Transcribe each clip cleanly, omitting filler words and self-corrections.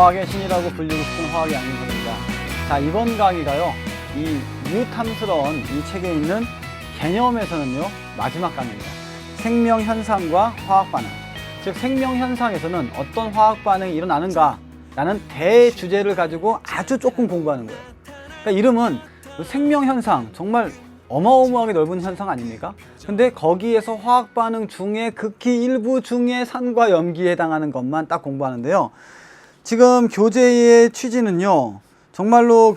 화학의 신이라고 불리고 싶은 화학의 양민석입니다. 자, 이번 강의가요, 이 유탐스러운 이 책에 있는 개념에서는요, 마지막 강의입니다. 생명현상과 화학반응. 즉, 생명현상에서는 어떤 화학반응이 일어나는가 라는 대주제를 가지고 아주 조금 공부하는 거예요. 그러니까 이름은 생명현상, 정말 어마어마하게 넓은 현상 아닙니까? 근데 거기에서 화학반응 중에 극히 일부 중에 산과 염기에 해당하는 것만 딱 공부하는데요. 지금 교재의 취지는요, 정말로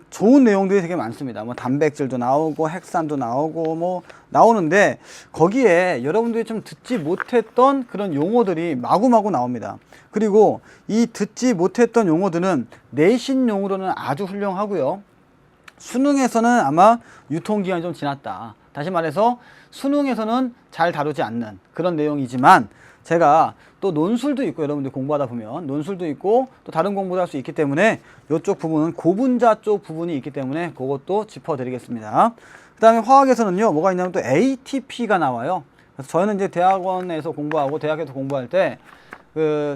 좋은 내용들이 되게 많습니다. 뭐 단백질도 나오고 핵산도 나오고 뭐 나오는데, 거기에 여러분들이 좀 듣지 못했던 그런 용어들이 마구마구 나옵니다. 그리고 이 듣지 못했던 용어들은 내신용으로는 아주 훌륭하고요. 수능에서는 아마 유통기한이 좀 지났다. 다시 말해서 수능에서는 잘 다루지 않는 그런 내용이지만, 제가 또 논술도 있고, 여러분들 공부하다 보면 논술도 있고 또 다른 공부도 할 수 있기 때문에 이쪽 부분은 고분자 쪽 부분이 있기 때문에 그것도 짚어드리겠습니다. 그 다음에 화학에서는요, 뭐가 있냐면 또 ATP가 나와요. 그래서 저희는 이제 대학원에서 공부하고 대학에서 공부할 때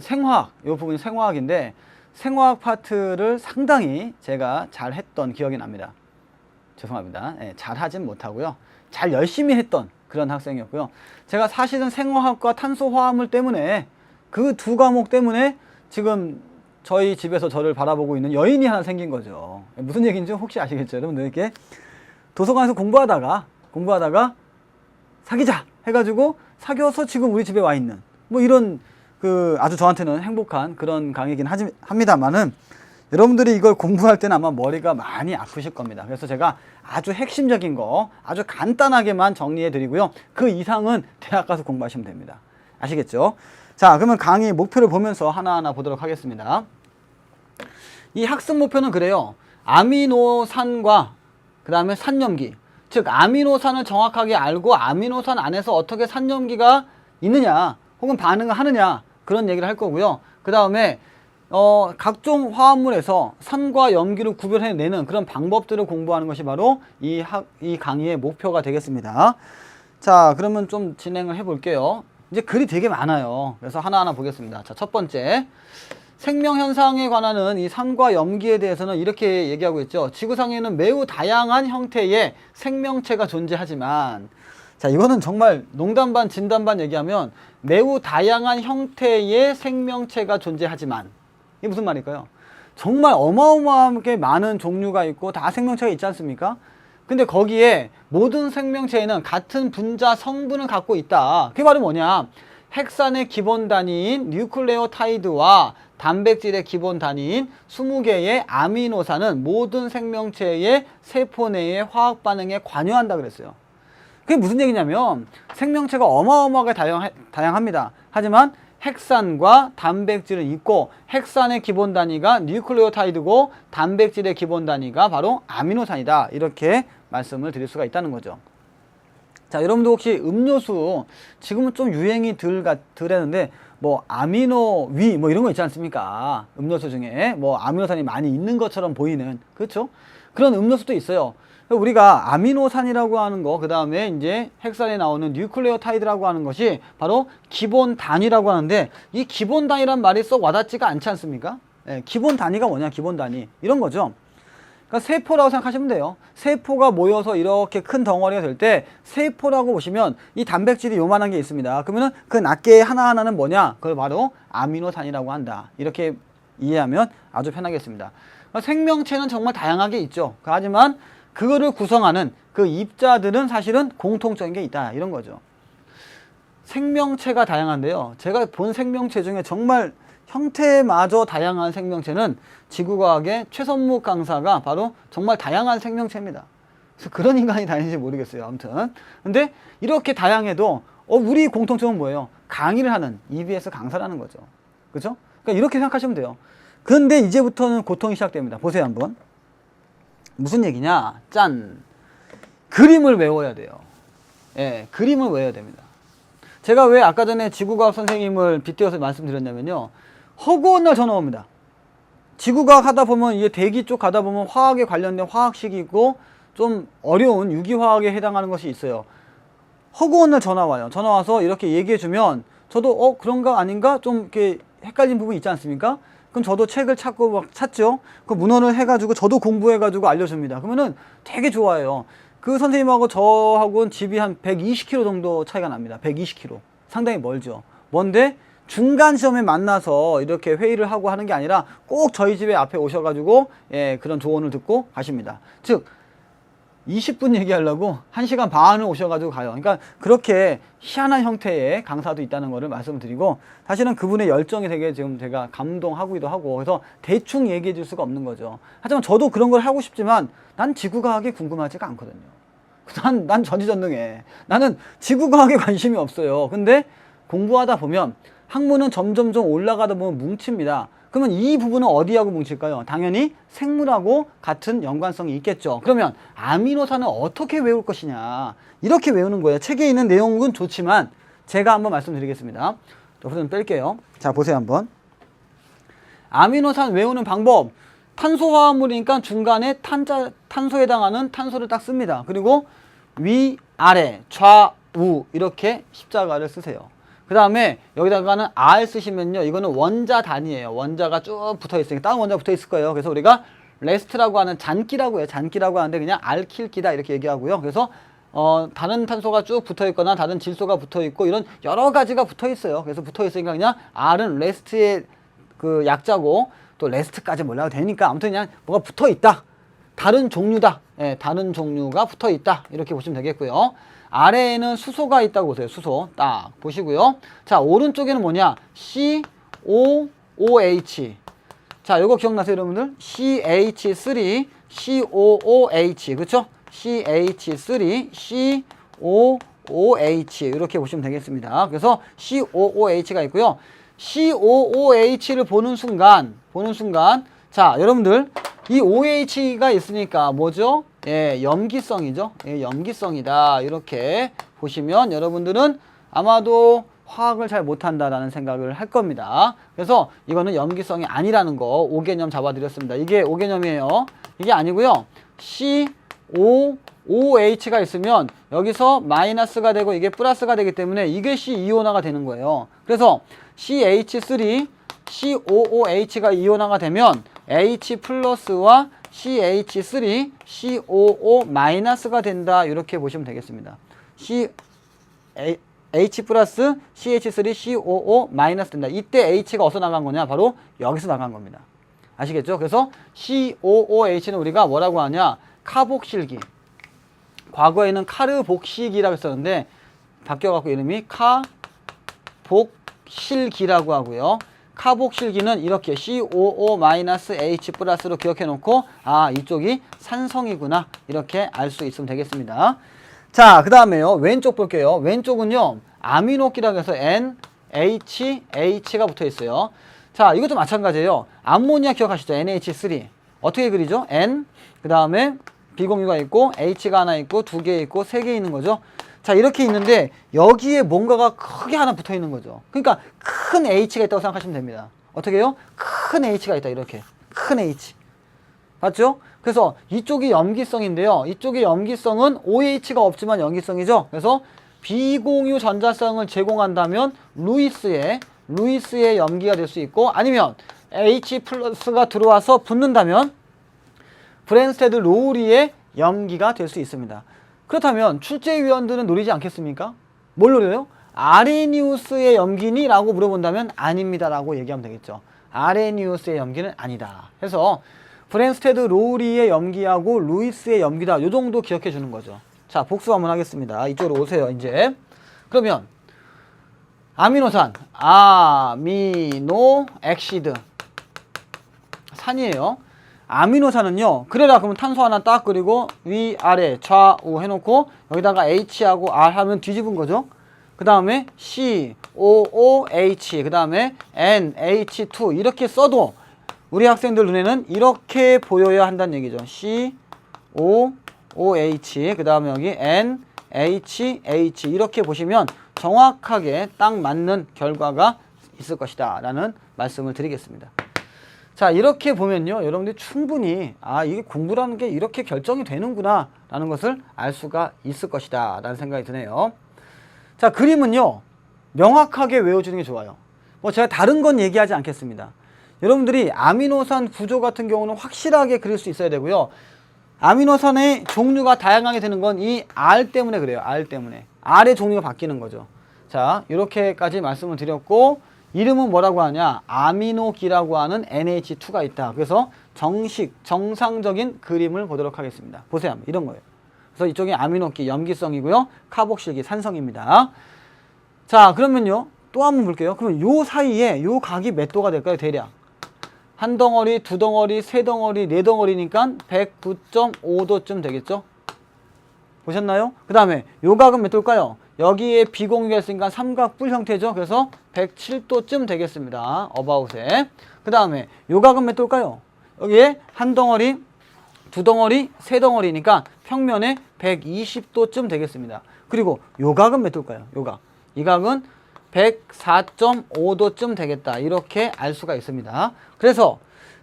생화학, 이 부분이 생화학인데, 생화학 파트를 상당히 제가 잘 했던 기억이 납니다. 죄송합니다. 네, 잘 하진 못하고요. 잘 열심히 했던 그런 학생이었고요. 제가 사실은 생화학과 탄소화합물 때문에, 그 두 과목 때문에 지금 저희 집에서 저를 바라보고 있는 여인이 하나 생긴 거죠. 무슨 얘기인지 혹시 아시겠죠? 여러분들, 이렇게 도서관에서 공부하다가 사귀자 해가지고 사귀어서 지금 우리 집에 와 있는, 뭐 이런 아주 저한테는 행복한 그런 강의긴 합니다만은, 여러분들이 이걸 공부할 때는 아마 머리가 많이 아프실 겁니다. 그래서 제가 아주 핵심적인 거 아주 간단하게만 정리해 드리고요. 그 이상은 대학 가서 공부하시면 됩니다. 아시겠죠? 자, 그러면 강의 목표를 보면서 하나하나 보도록 하겠습니다. 이 학습 목표는 그래요. 아미노산과 그 다음에 산염기, 즉 아미노산을 정확하게 알고 아미노산 안에서 어떻게 산염기가 있느냐 혹은 반응을 하느냐, 그런 얘기를 할 거고요. 그 다음에 각종 화합물에서 산과 염기를 구별해내는 그런 방법들을 공부하는 것이 바로 이 강의의 목표가 되겠습니다. 자, 그러면 좀 진행을 해 볼게요. 이제 글이 되게 많아요. 그래서 하나하나 보겠습니다. 자, 첫 번째, 생명현상에 관한 이 산과 염기에 대해서는 이렇게 얘기하고 있죠. 지구상에는 매우 다양한 형태의 생명체가 존재하지만, 자, 이거는 정말 농담 반 진담 반 얘기하면, 매우 다양한 형태의 생명체가 존재하지만, 이게 무슨 말일까요? 정말 어마어마하게 많은 종류가 있고 다 생명체가 있지 않습니까? 근데 거기에 모든 생명체에는 같은 분자 성분을 갖고 있다. 그게 바로 뭐냐? 핵산의 기본 단위인 뉴클레오타이드와 단백질의 기본 단위인 20개의 아미노산은 모든 생명체의 세포 내의 화학 반응에 관여한다 그랬어요. 그게 무슨 얘기냐면, 생명체가 어마어마하게 다양합니다. 하지만 핵산과 단백질은 있고, 핵산의 기본 단위가 뉴클레오타이드고 단백질의 기본 단위가 바로 아미노산이다. 이렇게 말씀을 드릴 수가 있다는 거죠. 자, 여러분도 혹시 음료수, 지금은 좀 유행이 덜했는데 뭐 아미노위 뭐 이런 거 있지 않습니까? 음료수 중에 뭐 아미노산이 많이 있는 것처럼 보이는, 그렇죠? 그런 음료수도 있어요. 우리가 아미노산이라고 하는 거, 그 다음에 이제 핵산에 나오는 뉴클레오타이드라고 하는 것이 바로 기본 단위라고 하는데, 이 기본 단위란 말이 썩 와닿지가 않지 않습니까? 예, 기본 단위가 뭐냐, 기본 단위. 이런 거죠. 그러니까 세포라고 생각하시면 돼요. 세포가 모여서 이렇게 큰 덩어리가 될 때, 세포라고 보시면 이 단백질이 요만한 게 있습니다. 그러면은 그 낱개 하나하나는 뭐냐? 그걸 바로 아미노산이라고 한다. 이렇게 이해하면 아주 편하겠습니다. 그러니까 생명체는 정말 다양하게 있죠. 하지만 그거를 구성하는 그 입자들은 사실은 공통적인 게 있다, 이런 거죠. 생명체가 다양한데요, 제가 본 생명체 중에 정말 형태마저 다양한 생명체는 지구과학의 최선묵 강사가 바로 정말 다양한 생명체입니다. 그래서 그런 인간이 다니는지 모르겠어요. 아무튼 근데 이렇게 다양해도 우리 공통점은 뭐예요? 강의를 하는 EBS 강사라는 거죠. 그렇죠? 그러니까 이렇게 생각하시면 돼요. 그런데 이제부터는 고통이 시작됩니다. 보세요 한번. 무슨 얘기냐? 짠! 그림을 외워야 돼요. 예, 그림을 외워야 됩니다. 제가 왜 아까 전에 지구과학 선생님을 빗대어서 말씀드렸냐면요, 허구한 날 전화 옵니다. 지구과학 하다 보면, 이게 대기 쪽 가다 보면 화학에 관련된 화학식이 있고 좀 어려운 유기화학에 해당하는 것이 있어요. 허구한 날 전화 와요. 전화 와서 이렇게 얘기해 주면 저도 그런가 아닌가 좀 이렇게 헷갈린 부분이 있지 않습니까? 그럼 저도 책을 찾고 막 찾죠. 그 문헌을 해가지고 저도 공부해가지고 알려줍니다. 그러면은 되게 좋아해요. 그 선생님하고 저하고는 집이 한 120km 정도 차이가 납니다. 120km. 상당히 멀죠. 먼데 중간 지점에 만나서 이렇게 회의를 하고 하는 게 아니라 꼭 저희 집에 앞에 오셔가지고 예, 그런 조언을 듣고 가십니다. 즉 20분 얘기하려고 1시간 반을 오셔가지고 가요. 그러니까 그렇게 희한한 형태의 강사도 있다는 것을 말씀드리고, 사실은 그분의 열정이 되게 지금 제가 감동하기도 하고, 그래서 대충 얘기해 줄 수가 없는 거죠. 하지만 저도 그런 걸 하고 싶지만 난 지구과학이 궁금하지가 않거든요. 난 전지전능해. 나는 지구과학에 관심이 없어요. 근데 공부하다 보면 학문은 점점 올라가다 보면 뭉칩니다. 그러면 이 부분은 어디하고 뭉칠까요? 당연히 생물하고 같은 연관성이 있겠죠. 그러면 아미노산을 어떻게 외울 것이냐, 이렇게 외우는 거예요. 책에 있는 내용은 좋지만 제가 한번 말씀드리겠습니다. 우선 뺄게요. 자, 보세요 한번. 아미노산 외우는 방법, 탄소화합물이니까 중간에 탄소에 해당하는 탄소를 딱 씁니다. 그리고 위, 아래, 좌우 이렇게 십자가를 쓰세요. 그 다음에 여기다가는 R 쓰시면요, 이거는 원자 단위예요. 원자가 쭉 붙어 있으니까 다른 원자 붙어 있을 거예요. 그래서 우리가 레스트라고 하는 잔기라고 해요. 잔기라고 하는데 그냥 알킬기다 이렇게 얘기하고요. 그래서 다른 탄소가 쭉 붙어 있거나 다른 질소가 붙어 있고 이런 여러 가지가 붙어 있어요. 그래서 붙어 있으니까 그냥 R은 레스트의 그 약자고, 또 레스트까지 몰라도 되니까 아무튼 그냥 뭐가 붙어 있다, 다른 종류다, 예, 다른 종류가 붙어 있다 이렇게 보시면 되겠고요. 아래에는 수소가 있다고 보세요. 수소 딱 보시고요. 자, 오른쪽에는 뭐냐, COOH. 자, 요거 기억나세요 여러분들? CH3 COOH, 그쵸? CH3 COOH 이렇게 보시면 되겠습니다. 그래서 COOH가 있고요. COOH를 보는 순간 자, 여러분들 이 OH가 있으니까 뭐죠? 예, 염기성이죠. 예, 염기성이다 이렇게 보시면 여러분들은 아마도 화학을 잘 못한다라는 생각을 할 겁니다. 그래서 이거는 염기성이 아니라는 거 5개념 잡아드렸습니다. 이게 5개념이에요. 이게 아니고요. COOH가 있으면 여기서 마이너스가 되고 이게 플러스가 되기 때문에 이것이 이온화가 되는 거예요. 그래서 CH3 COOH가 이온화가 되면 H 플러스와 CH3 COO 마이너스가 된다 이렇게 보시면 되겠습니다. H 플러스 CH3 COO 마이너스 된다. 이때 H가 어디서 나간 거냐? 바로 여기서 나간 겁니다. 아시겠죠? 그래서 COOH는 우리가 뭐라고 하냐? 카복실기. 과거에는 카르복시기라고 했었는데 바뀌어갖고 이름이 카복실기라고 하고요. 카복실기는 이렇게 COO-H 플러스로 기억해 놓고, 아, 이쪽이 산성이구나 이렇게 알 수 있으면 되겠습니다. 자, 그 다음에요, 왼쪽 볼게요. 왼쪽은요, 아미노기라고 해서 NH가 붙어 있어요. 자, 이것도 마찬가지예요. 암모니아 기억하시죠? NH3 어떻게 그리죠? N, 그 다음에 비공유가 있고 H가 하나 있고 2개 있고 3개 있는 거죠. 자, 이렇게 있는데 여기에 뭔가가 크게 하나 붙어 있는 거죠. 그러니까 큰 H가 있다고 생각하시면 됩니다. 어떻게 해요? 큰 H가 있다. 이렇게 큰 H 맞죠? 그래서 이쪽이 염기성인데요, 이쪽의 염기성은 OH가 없지만 염기성이죠. 그래서 비공유 전자성을 제공한다면 루이스의 염기가 될 수 있고, 아니면 H 플러스가 들어와서 붙는다면 브랜스테드 로우리의 염기가 될 수 있습니다. 그렇다면 출제위원들은 노리지 않겠습니까? 뭘 노려요? 아레니우스의 염기니? 라고 물어본다면 아닙니다 라고 얘기하면 되겠죠. 아레니우스의 염기는 아니다 해서 브랜스테드 로우리의 염기하고 루이스의 염기다, 요 정도 기억해 주는 거죠. 자, 복수 한번 하겠습니다. 이쪽으로 오세요 이제. 그러면 아미노산, 아미노 엑시드 산이에요. 아미노산은요, 그래라 그러면 탄소 하나 딱 그리고 위 아래 좌우 해놓고 여기다가 H하고 R 하면 뒤집은 거죠. 그 다음에 COOH, 그 다음에 NH2 이렇게 써도 우리 학생들 눈에는 이렇게 보여야 한다는 얘기죠. COOH, 그 다음에 여기 NHH 이렇게 보시면 정확하게 딱 맞는 결과가 있을 것이다 라는 말씀을 드리겠습니다. 자, 이렇게 보면요, 여러분들이 충분히 이게 공부라는 게 이렇게 결정이 되는구나 라는 것을 알 수가 있을 것이다 라는 생각이 드네요. 자, 그림은요 명확하게 외워주는 게 좋아요. 뭐 제가 다른 건 얘기하지 않겠습니다. 여러분들이 아미노산 구조 같은 경우는 확실하게 그릴 수 있어야 되고요. 아미노산의 종류가 다양하게 되는 건 이 R 때문에 그래요. R 때문에. R의 종류가 바뀌는 거죠. 자, 이렇게까지 말씀을 드렸고, 이름은 뭐라고 하냐? 아미노기라고 하는 NH2가 있다. 그래서 정상적인 그림을 보도록 하겠습니다. 보세요. 이런 거예요. 그래서 이쪽이 아미노기, 염기성이고요. 카복실기, 산성입니다. 자, 그러면요. 또 한번 볼게요. 그러면 요 사이에 요 각이 몇 도가 될까요? 대략. 한 덩어리, 두 덩어리, 세 덩어리, 네 덩어리니까 109.5도쯤 되겠죠? 보셨나요? 그 다음에 요 각은 몇 도일까요? 여기에 비공유가 있으니까 삼각뿔 형태죠. 그래서 107도쯤 되겠습니다. 어바웃에. 그 다음에 요 각은 몇 도일까요? 여기에 한 덩어리, 두 덩어리, 세 덩어리니까 평면에 120도쯤 되겠습니다. 그리고 요 각은 몇 도일까요? 요 각. 이 각은 104.5도쯤 되겠다. 이렇게 알 수가 있습니다. 그래서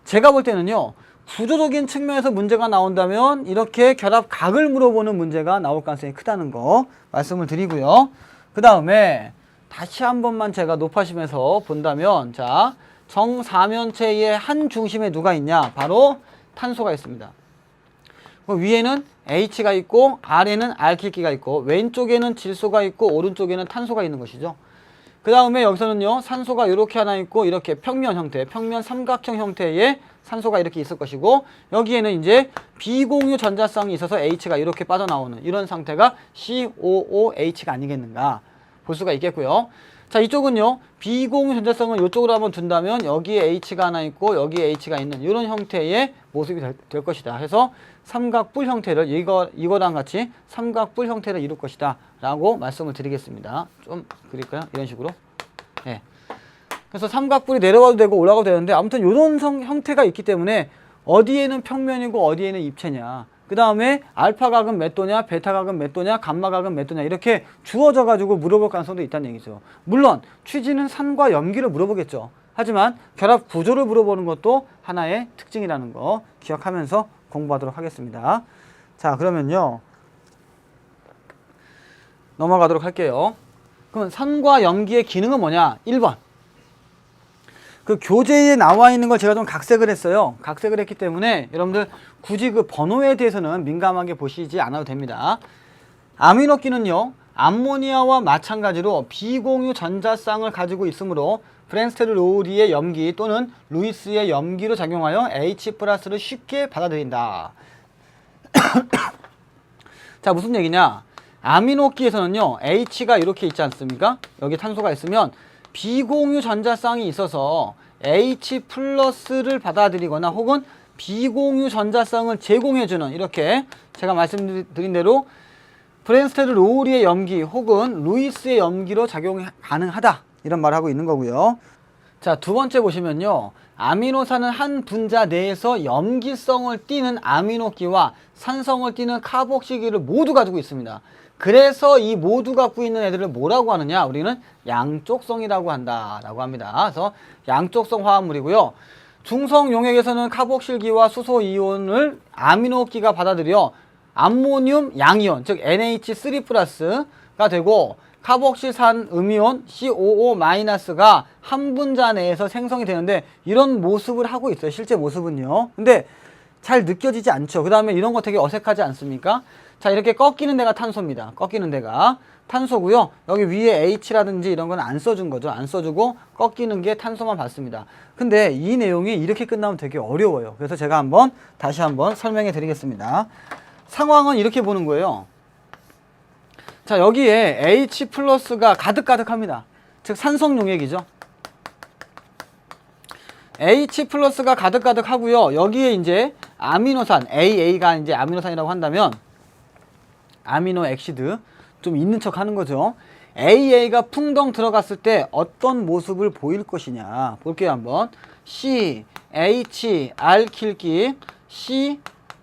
제가 볼 때는요. 구조적인 측면에서 문제가 나온다면 이렇게 결합각을 물어보는 문제가 나올 가능성이 크다는 거 말씀을 드리고요. 그 다음에 다시 한 번만 제가 높아지면서 본다면 자, 정사면체의 한 중심에 누가 있냐? 바로 탄소가 있습니다. 위에는 H가 있고 아래는 알키기가 있고 왼쪽에는 질소가 있고 오른쪽에는 탄소가 있는 것이죠. 그 다음에 여기서는요. 산소가 이렇게 하나 있고 이렇게 평면 형태, 평면 삼각형 형태의 산소가 이렇게 있을 것이고 여기에는 이제 비공유 전자성이 있어서 H가 이렇게 빠져나오는 이런 상태가 COOH가 아니겠는가 볼 수가 있겠고요. 자, 이쪽은요. 비공유 전자성을 이쪽으로 한번 둔다면 여기에 H가 하나 있고 여기에 H가 있는 이런 형태의 모습이 될 것이다. 해서 삼각뿔 형태를 이거랑 같이 삼각뿔 형태를 이룰 것이다 라고 말씀을 드리겠습니다. 좀 그릴까요? 이런 식으로. 네. 그래서 삼각뿔이 내려가도 되고 올라가도 되는데 아무튼 이런 형태가 있기 때문에 어디에는 평면이고 어디에는 입체냐, 그 다음에 알파각은 몇 도냐, 베타각은 몇 도냐, 감마각은 몇 도냐 이렇게 주어져 가지고 물어볼 가능성도 있다는 얘기죠. 물론 취지는 산과 염기를 물어보겠죠. 하지만 결합 구조를 물어보는 것도 하나의 특징이라는 거 기억하면서 공부하도록 하겠습니다. 자, 그러면요 넘어가도록 할게요. 그럼 산과 염기의 기능은 뭐냐? 1번 그 교재에 나와 있는 걸 제가 좀 각색을 했어요. 각색을 했기 때문에 여러분들 굳이 그 번호에 대해서는 민감하게 보시지 않아도 됩니다. 아미노기는요 암모니아와 마찬가지로 비공유 전자쌍을 가지고 있으므로 브랜스테드 로우리의 염기 또는 루이스의 염기로 작용하여 H+를 쉽게 받아들인다. 자, 무슨 얘기냐? 아미노기에서는요 H가 이렇게 있지 않습니까? 여기 탄소가 있으면 비공유 전자쌍이 있어서 H+를 받아들이거나 혹은 비공유 전자쌍을 제공해주는 이렇게 제가 말씀드린 대로 브랜스테드 로우리의 염기 혹은 루이스의 염기로 작용이 가능하다 이런 말을 하고 있는 거고요. 자, 두 번째 보시면요. 아미노산은 한 분자 내에서 염기성을 띠는 아미노기와 산성을 띠는 카복실기를 모두 가지고 있습니다. 그래서 이 모두 갖고 있는 애들을 뭐라고 하느냐? 우리는 양쪽성이라고 한다라고 합니다. 그래서 양쪽성 화합물이고요. 중성 용액에서는 카복실기와 수소 이온을 아미노기가 받아들여 암모늄 양이온, 즉 NH3+가 되고 카복실산 음이온 COO-가 한 분자 내에서 생성이 되는데 이런 모습을 하고 있어요. 실제 모습은요. 근데 잘 느껴지지 않죠. 그 다음에 이런 거 되게 어색하지 않습니까? 자, 이렇게 꺾이는 데가 탄소입니다. 꺾이는 데가 탄소고요. 여기 위에 H라든지 이런 건 안 써준 거죠. 안 써주고 꺾이는 게 탄소만 받습니다. 근데 이 내용이 이렇게 끝나면 되게 어려워요. 그래서 제가 다시 한번 설명해 드리겠습니다. 상황은 이렇게 보는 거예요. 자, 여기에 H+가 가득가득합니다. 즉 산성 용액이죠. H+가 가득가득하고요. 여기에 이제 아미노산 AA가 이제 아미노산이라고 한다면 아미노 액시드 좀 있는 척 하는 거죠. AA가 풍덩 들어갔을 때 어떤 모습을 보일 것이냐 볼게요. 한번 C, H, 알킬기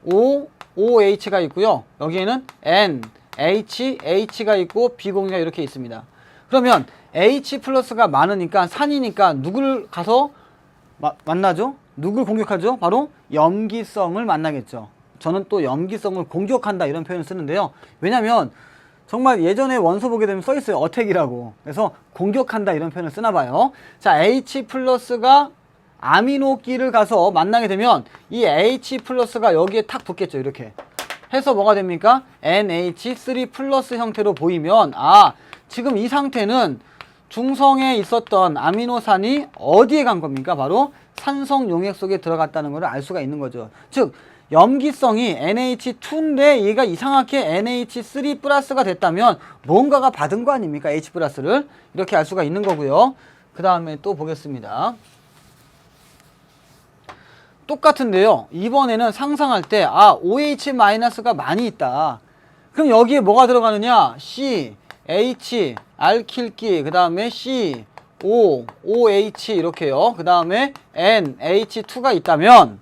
COOH가 있고요. 여기에는 N, H, H가 있고 비공유가 이렇게 있습니다. 그러면 H+가 많으니까 산이니까 누굴 가서 만나죠? 누굴 공격하죠? 바로 염기성을 만나겠죠. 저는 또 염기성을 공격한다 이런 표현을 쓰는데요. 왜냐면 정말 예전에 원서 보게 되면 써 있어요. 어택이라고. 그래서 공격한다 이런 표현을 쓰나 봐요. 자, H+가 아미노끼를 가서 만나게 되면 이 H 플러스가 여기에 탁 붙겠죠. 이렇게 해서 뭐가 됩니까? NH3 플러스 형태로 보이면 지금 이 상태는 중성에 있었던 아미노산이 어디에 간 겁니까? 바로 산성 용액 속에 들어갔다는 것을 알 수가 있는 거죠. 즉 염기성이 NH2인데 얘가 이상하게 NH3 플러스가 됐다면 뭔가가 받은 거 아닙니까? H 플러스를 이렇게 알 수가 있는 거고요. 그 다음에 또 보겠습니다. 똑같은데요. 이번에는 상상할 때 OH-가 많이 있다. 그럼 여기에 뭐가 들어가느냐? C, H, 알킬기, 그 다음에 C, O, OH 이렇게요. 그 다음에 N, H2가 있다면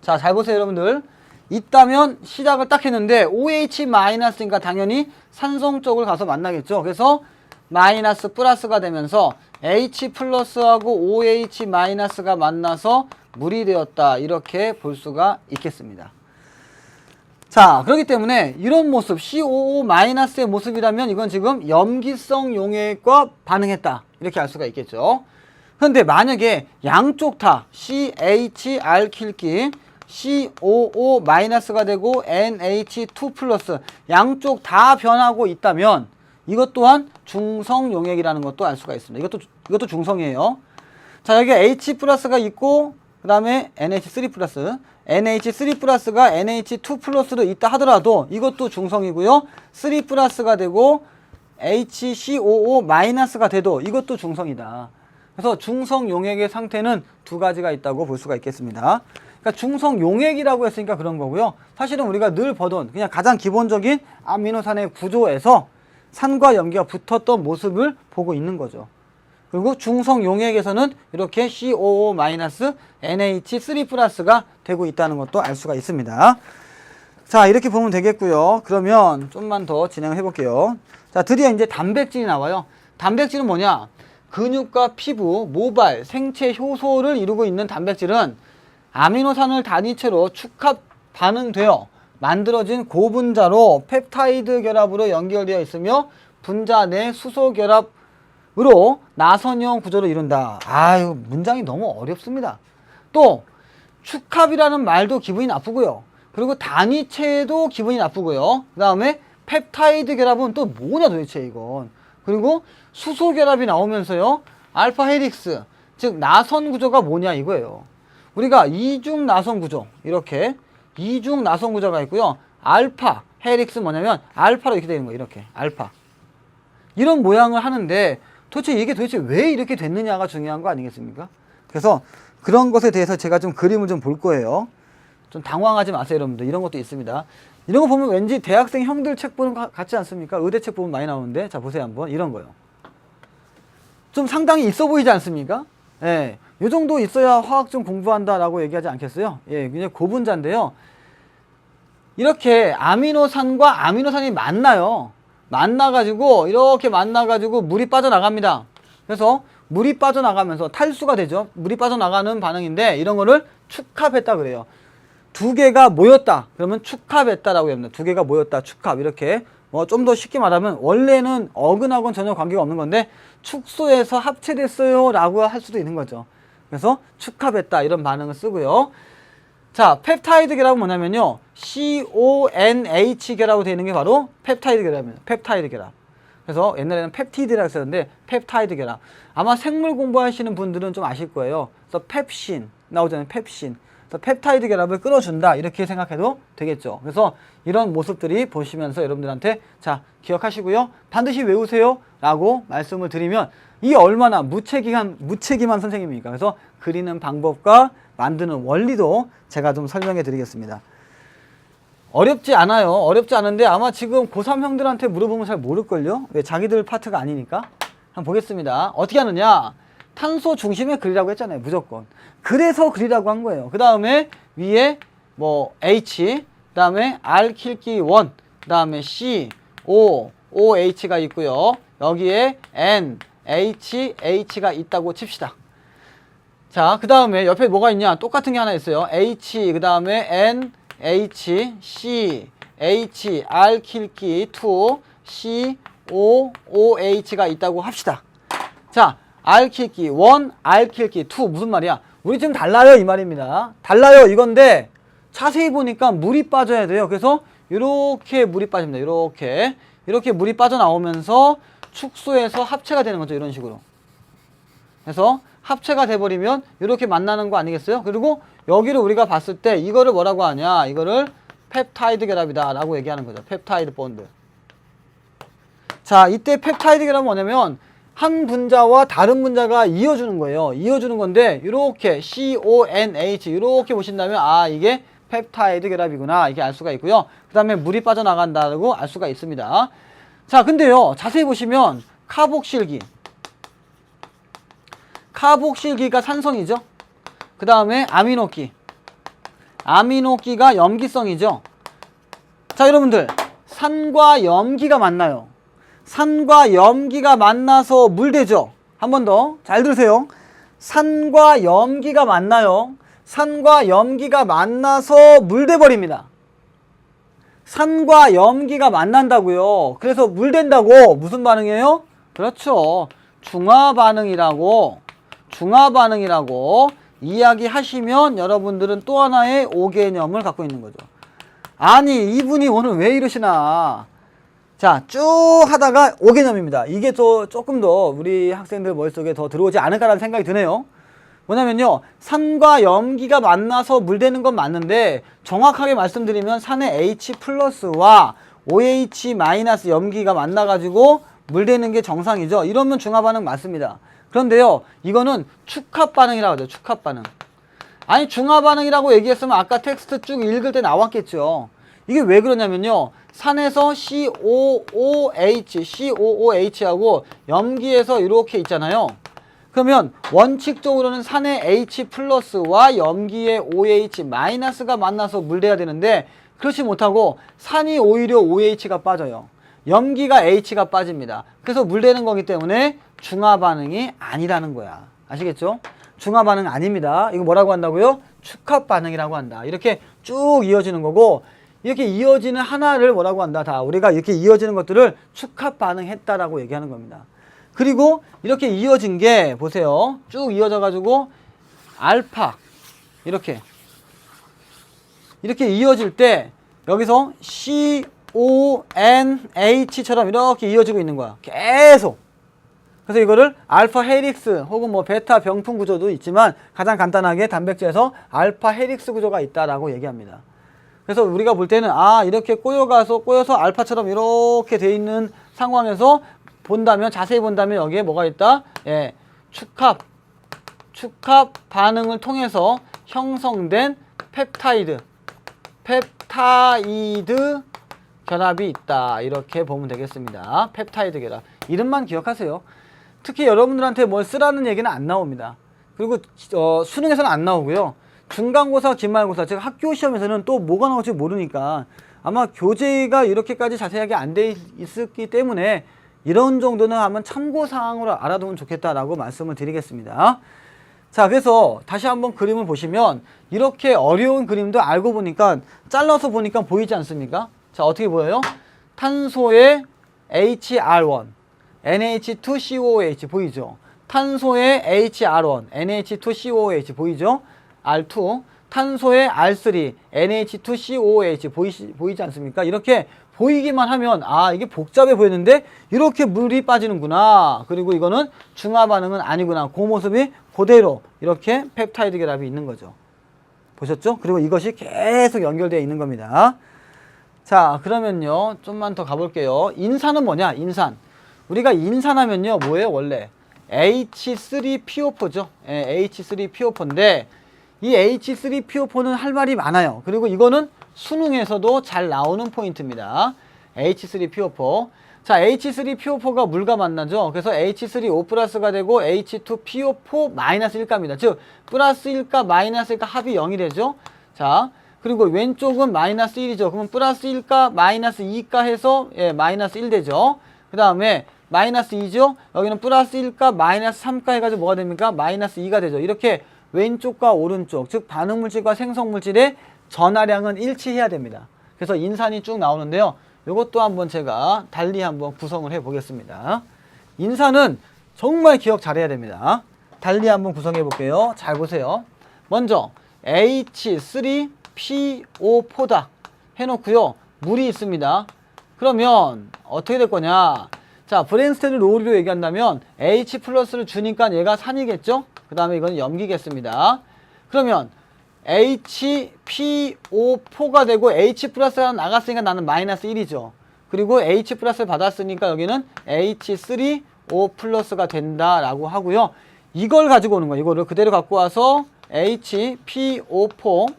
자, 잘 보세요 여러분들. 있다면 시작을 딱 했는데 OH-니까 당연히 산성 쪽을 가서 만나겠죠. 그래서 마이너스 플러스가 되면서 H 플러스하고 OH-가 만나서 물이 되었다. 이렇게 볼 수가 있겠습니다. 자, 그렇기 때문에 이런 모습 COO-의 모습이라면 이건 지금 염기성 용액과 반응했다. 이렇게 알 수가 있겠죠. 그런데 만약에 양쪽 다 CH 알킬기 COO-가 되고 NH2 플러스 양쪽 다 변하고 있다면 이것 또한 중성 용액이라는 것도 알 수가 있습니다. 이것도 중성이에요. 자, 여기 H 플러스가 있고 그 다음에 NH3 플러스 NH3 플러스가 NH2 플러스로 있다 하더라도 이것도 중성이고요. 3 플러스가 되고 HCOO-가 돼도 이것도 중성이다. 그래서 중성 용액의 상태는 두 가지가 있다고 볼 수가 있겠습니다. 그러니까 중성 용액이라고 했으니까 그런 거고요. 사실은 우리가 늘 보던 그냥 가장 기본적인 아미노산의 구조에서 산과 염기가 붙었던 모습을 보고 있는 거죠. 그리고 중성 용액에서는 이렇게 COO-NH3 플러스가 되고 있다는 것도 알 수가 있습니다. 자, 이렇게 보면 되겠고요. 그러면 좀만 더 진행을 해볼게요. 자, 드디어 이제 단백질이 나와요. 단백질은 뭐냐? 근육과 피부, 모발, 생체 효소를 이루고 있는 단백질은 아미노산을 단위체로 축합 반응되어 만들어진 고분자로 펩타이드 결합으로 연결되어 있으며 분자 내 수소 결합으로 나선형 구조를 이룬다. 아유, 문장이 너무 어렵습니다. 또 축합이라는 말도 기분이 나쁘고요. 그리고 단위체도 기분이 나쁘고요. 그 다음에 펩타이드 결합은 또 뭐냐 도대체 이건. 그리고 수소 결합이 나오면서요. 알파 헬릭스, 즉 나선 구조가 뭐냐 이거예요. 우리가 이중 나선 구조, 이렇게 이중 나선 구조가 있고요. 알파 헬릭스 뭐냐면 알파로 이렇게 되는 거예요. 이렇게 알파. 이런 모양을 하는데 도대체 이게 왜 이렇게 됐느냐가 중요한 거 아니겠습니까? 그래서 그런 것에 대해서 제가 좀 그림을 좀 볼 거예요. 좀 당황하지 마세요, 여러분들. 이런 것도 있습니다. 이런 거 보면 왠지 대학생 형들 책 보는 거 같지 않습니까? 의대 책 보면 많이 나오는데. 자, 보세요 한번. 이런 거요. 좀 상당히 있어 보이지 않습니까? 예. 요 정도 있어야 화학 좀 공부한다라고 얘기하지 않겠어요? 예, 그냥 고분자인데요. 이렇게 아미노산과 아미노산이 만나요. 만나가지고 이렇게 만나가지고 물이 빠져나갑니다. 그래서 물이 빠져나가면서 탈수가 되죠. 물이 빠져나가는 반응인데 이런 거를 축합했다 그래요. 두 개가 모였다 그러면 축합했다라고 합니다. 두 개가 모였다 축합. 이렇게 뭐 좀 더 쉽게 말하면 원래는 어근하고는 전혀 관계가 없는 건데 축소해서 합체됐어요 라고 할 수도 있는 거죠. 그래서 축합했다 이런 반응을 쓰고요. 자, 펩타이드 결합은 뭐냐면요, CONH 결합으로 되어 있는 게 바로 펩타이드 결합입니다. 펩타이드 결합. 그래서 옛날에는 펩티드라고 썼는데 펩타이드 결합. 아마 생물 공부하시는 분들은 좀 아실 거예요. 그래서 펩신 나오잖아요. 펩신. 그래서 펩타이드 결합을 끊어준다 이렇게 생각해도 되겠죠. 그래서 이런 모습들이 보시면서 여러분들한테 자, 기억하시고요. 반드시 외우세요 라고 말씀을 드리면 이게 얼마나 무책임한 선생님입니까? 그래서 그리는 방법과 만드는 원리도 제가 좀 설명해 드리겠습니다. 어렵지 않아요. 어렵지 않은데 아마 지금 고3 형들한테 물어보면 잘 모를걸요? 왜? 자기들 파트가 아니니까. 한번 보겠습니다. 어떻게 하느냐? 탄소 중심에 그리라고 했잖아요. 무조건. 그래서 그리라고 한 거예요. 그 다음에 위에 뭐 H, 그 다음에 알킬기 1, 그 다음에 C, O, OH가 있고요. 여기에 N, H, H가 있다고 칩시다. 자, 그 다음에 옆에 뭐가 있냐? 똑같은 게 하나 있어요. H, 그 다음에 N, H, C, H, 알킬기 2, C, O, OH가 있다고 합시다. 자, 알킬기 1, 알킬기 2 무슨 말이야? 우리 지금 달라요 이 말입니다. 달라요 이건데 자세히 보니까 물이 빠져야 돼요. 그래서 이렇게 물이 빠집니다. 이렇게 물이 빠져나오면서 축소해서 합체가 되는 거죠. 이런 식으로. 그래서 합체가 돼버리면 이렇게 만나는 거 아니겠어요? 그리고 여기를 우리가 봤을 때 이거를 뭐라고 하냐? 이거를 펩타이드 결합이다 라고 얘기하는 거죠. 펩타이드 본드. 자, 이때 펩타이드 결합은 뭐냐면 한 분자와 다른 분자가 이어주는 거예요. 이어주는 건데 이렇게 CONH 이렇게 보신다면 아 이게 펩타이드 결합이구나 이렇게 알 수가 있고요. 그 다음에 물이 빠져나간다고 알 수가 있습니다. 자, 근데요 자세히 보시면 카복실기가 산성이죠. 그 다음에 아미노기가 염기성이죠. 자, 여러분들 산과 염기가 만나요. 산과 염기가 만나서 물되죠. 한 번 더 잘 들으세요. 산과 염기가 만나요. 산과 염기가 만나서 물돼 버립니다. 산과 염기가 만난다고요. 그래서 물된다고 무슨 반응이에요? 그렇죠. 중화반응이라고 이야기하시면 여러분들은 또 하나의 오개념을 갖고 있는 거죠. 아니 이분이 오늘 왜 이러시나. 자, 쭉 하다가 오개념입니다. 이게 조금 더 우리 학생들 머릿속에 더 들어오지 않을까라는 생각이 드네요. 뭐냐면요, 산과 염기가 만나서 물되는 건 맞는데 정확하게 말씀드리면 산의 H 플러스와 OH 마이너스 염기가 만나가지고 물되는 게 정상이죠. 이러면 중화반응 맞습니다. 그런데요, 이거는 축합반응이라고 하죠. 축합반응. 아니 중화반응이라고 얘기했으면 아까 텍스트 쭉 읽을 때 나왔겠죠. 이게 왜 그러냐면요, 산에서 COOH하고 염기에서 이렇게 있잖아요. 그러면 원칙적으로는 산의 H 플러스와 염기의 OH 마이너스가 만나서 물돼야 되는데 그렇지 못하고 산이 오히려 OH가 빠져요. 염기가 H가 빠집니다. 그래서 물되는 거기 때문에 중화반응이 아니라는 거야. 아시겠죠? 중화반응 아닙니다. 이거 뭐라고 한다고요? 축합반응이라고 한다. 이렇게 쭉 이어지는 거고, 이렇게 이어지는 하나를 뭐라고 한다. 다 우리가 이렇게 이어지는 것들을 축합반응했다라고 얘기하는 겁니다. 그리고 이렇게 이어진 게 보세요. 쭉 이어져 가지고 알파 이렇게 이어질 때 여기서 CONH처럼 이렇게 이어지고 있는 거야. 계속. 그래서 이거를 알파 헬릭스 혹은 뭐 베타 병풍 구조도 있지만 가장 간단하게 단백질에서 알파 헬릭스 구조가 있다라고 얘기합니다. 그래서 우리가 볼 때는 아 이렇게 꼬여서 알파처럼 이렇게 돼 있는 상황에서 본다면, 자세히 본다면 여기에 뭐가 있다? 예, 축합 반응을 통해서 형성된 펩타이드 결합이 있다. 이렇게 보면 되겠습니다. 펩타이드 결합. 이름만 기억하세요. 특히 여러분들한테 뭘 쓰라는 얘기는 안 나옵니다. 그리고 수능에서는 안 나오고요. 중간고사, 기말고사, 즉 학교 시험에서는 또 뭐가 나올지 모르니까 아마 교재가 이렇게까지 자세하게 안 돼 있었기 때문에 이런 정도는 한번 참고사항으로 알아두면 좋겠다라고 말씀을 드리겠습니다. 자, 그래서 다시 한번 그림을 보시면 이렇게 어려운 그림도 알고 보니까 잘라서 보니까 보이지 않습니까? 자, 어떻게 보여요? 탄소의 HR1, NH2COOH 보이죠? 탄소의 HR1, NH2COOH 보이죠? R2, 탄소의 R3, NH2COOH 보이지 않습니까? 이렇게 보이기만 하면 아 이게 복잡해 보였는데 이렇게 물이 빠지는구나. 그리고 이거는 중화반응은 아니구나. 그 모습이 그대로 이렇게 펩타이드 결합이 있는 거죠. 보셨죠? 그리고 이것이 계속 연결되어 있는 겁니다. 자, 그러면요 좀만 더 가볼게요. 인산은 뭐냐? 인산. 우리가 인산하면요 뭐예요? 원래 H3PO4죠. 예, H3PO4인데 이 H3PO4는 할 말이 많아요. 그리고 이거는 수능에서도 잘 나오는 포인트입니다. H3PO4. 자, H3PO4가 물과 만나죠. 그래서 H3O 플러스가 되고 H2PO4 마이너스 1가입니다. 즉 플러스 1가 마이너스 1가 합이 0이 되죠. 자, 그리고 왼쪽은 마이너스 1이죠. 그러면 플러스 1가 마이너스 2가 해서 예, 마이너스 1 되죠. 그 다음에 마이너스 2죠. 여기는 플러스 1가 마이너스 3가 해가지고 뭐가 됩니까? 마이너스 2가 되죠. 이렇게 왼쪽과 오른쪽, 즉 반응물질과 생성물질의 전하량은 일치해야 됩니다. 그래서 인산이 쭉 나오는데요. 이것도 한번 제가 달리 한번 구성을 해 보겠습니다. 인산은 정말 기억 잘해야 됩니다. 달리 한번 구성해 볼게요. 잘 보세요. 먼저 H3PO4다 해놓고요. 물이 있습니다. 그러면 어떻게 될 거냐. 자, 브랜스테드 로우리로 얘기한다면 H 플러스를 주니까 얘가 산이겠죠? 그 다음에 이건 염기겠습니다. 그러면 HPO4가 되고 H 플러스가 나갔으니까 나는 마이너스 1이죠. 그리고 H 플러스를 받았으니까 여기는 H3O 플러스가 된다라고 하고요. 이걸 가지고 오는 거예요. 이거를 그대로 갖고 와서 HPO4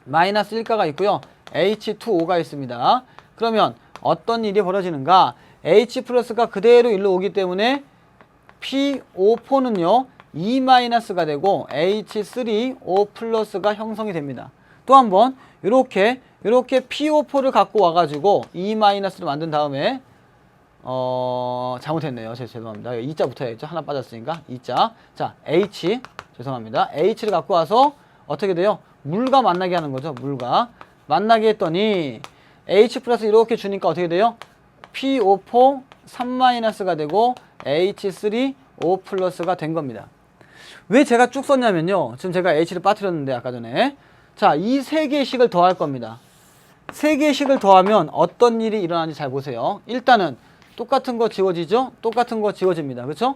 마이너스 1가가 있고요. H2O가 있습니다. 그러면 어떤 일이 벌어지는가? H 플러스가 그대로 일로 오기 때문에 PO4는요 2-가 되고 H3O 플러스가 형성이 됩니다. 또 한번 이렇게 PO4를 갖고 와가지고 2-를 만든 다음에 잘못했네요. 죄송합니다. 2자 붙어야겠죠. 하나 빠졌으니까 2자. 자, H 죄송합니다. H를 갖고 와서 어떻게 돼요? 물과 만나게 하는 거죠. 물과 만나게 했더니 H 플러스 이렇게 주니까 어떻게 돼요? PO4 3-가 되고 H3O 플러스가 된 겁니다. 왜 제가 쭉 썼냐면요. 지금 제가 H를 빠뜨렸는데 아까 전에. 자, 이 세 개씩을 더할 겁니다. 세 개씩을 더하면 어떤 일이 일어나는지 잘 보세요. 일단은 똑같은 거 지워지죠? 똑같은 거 지워집니다. 그렇죠?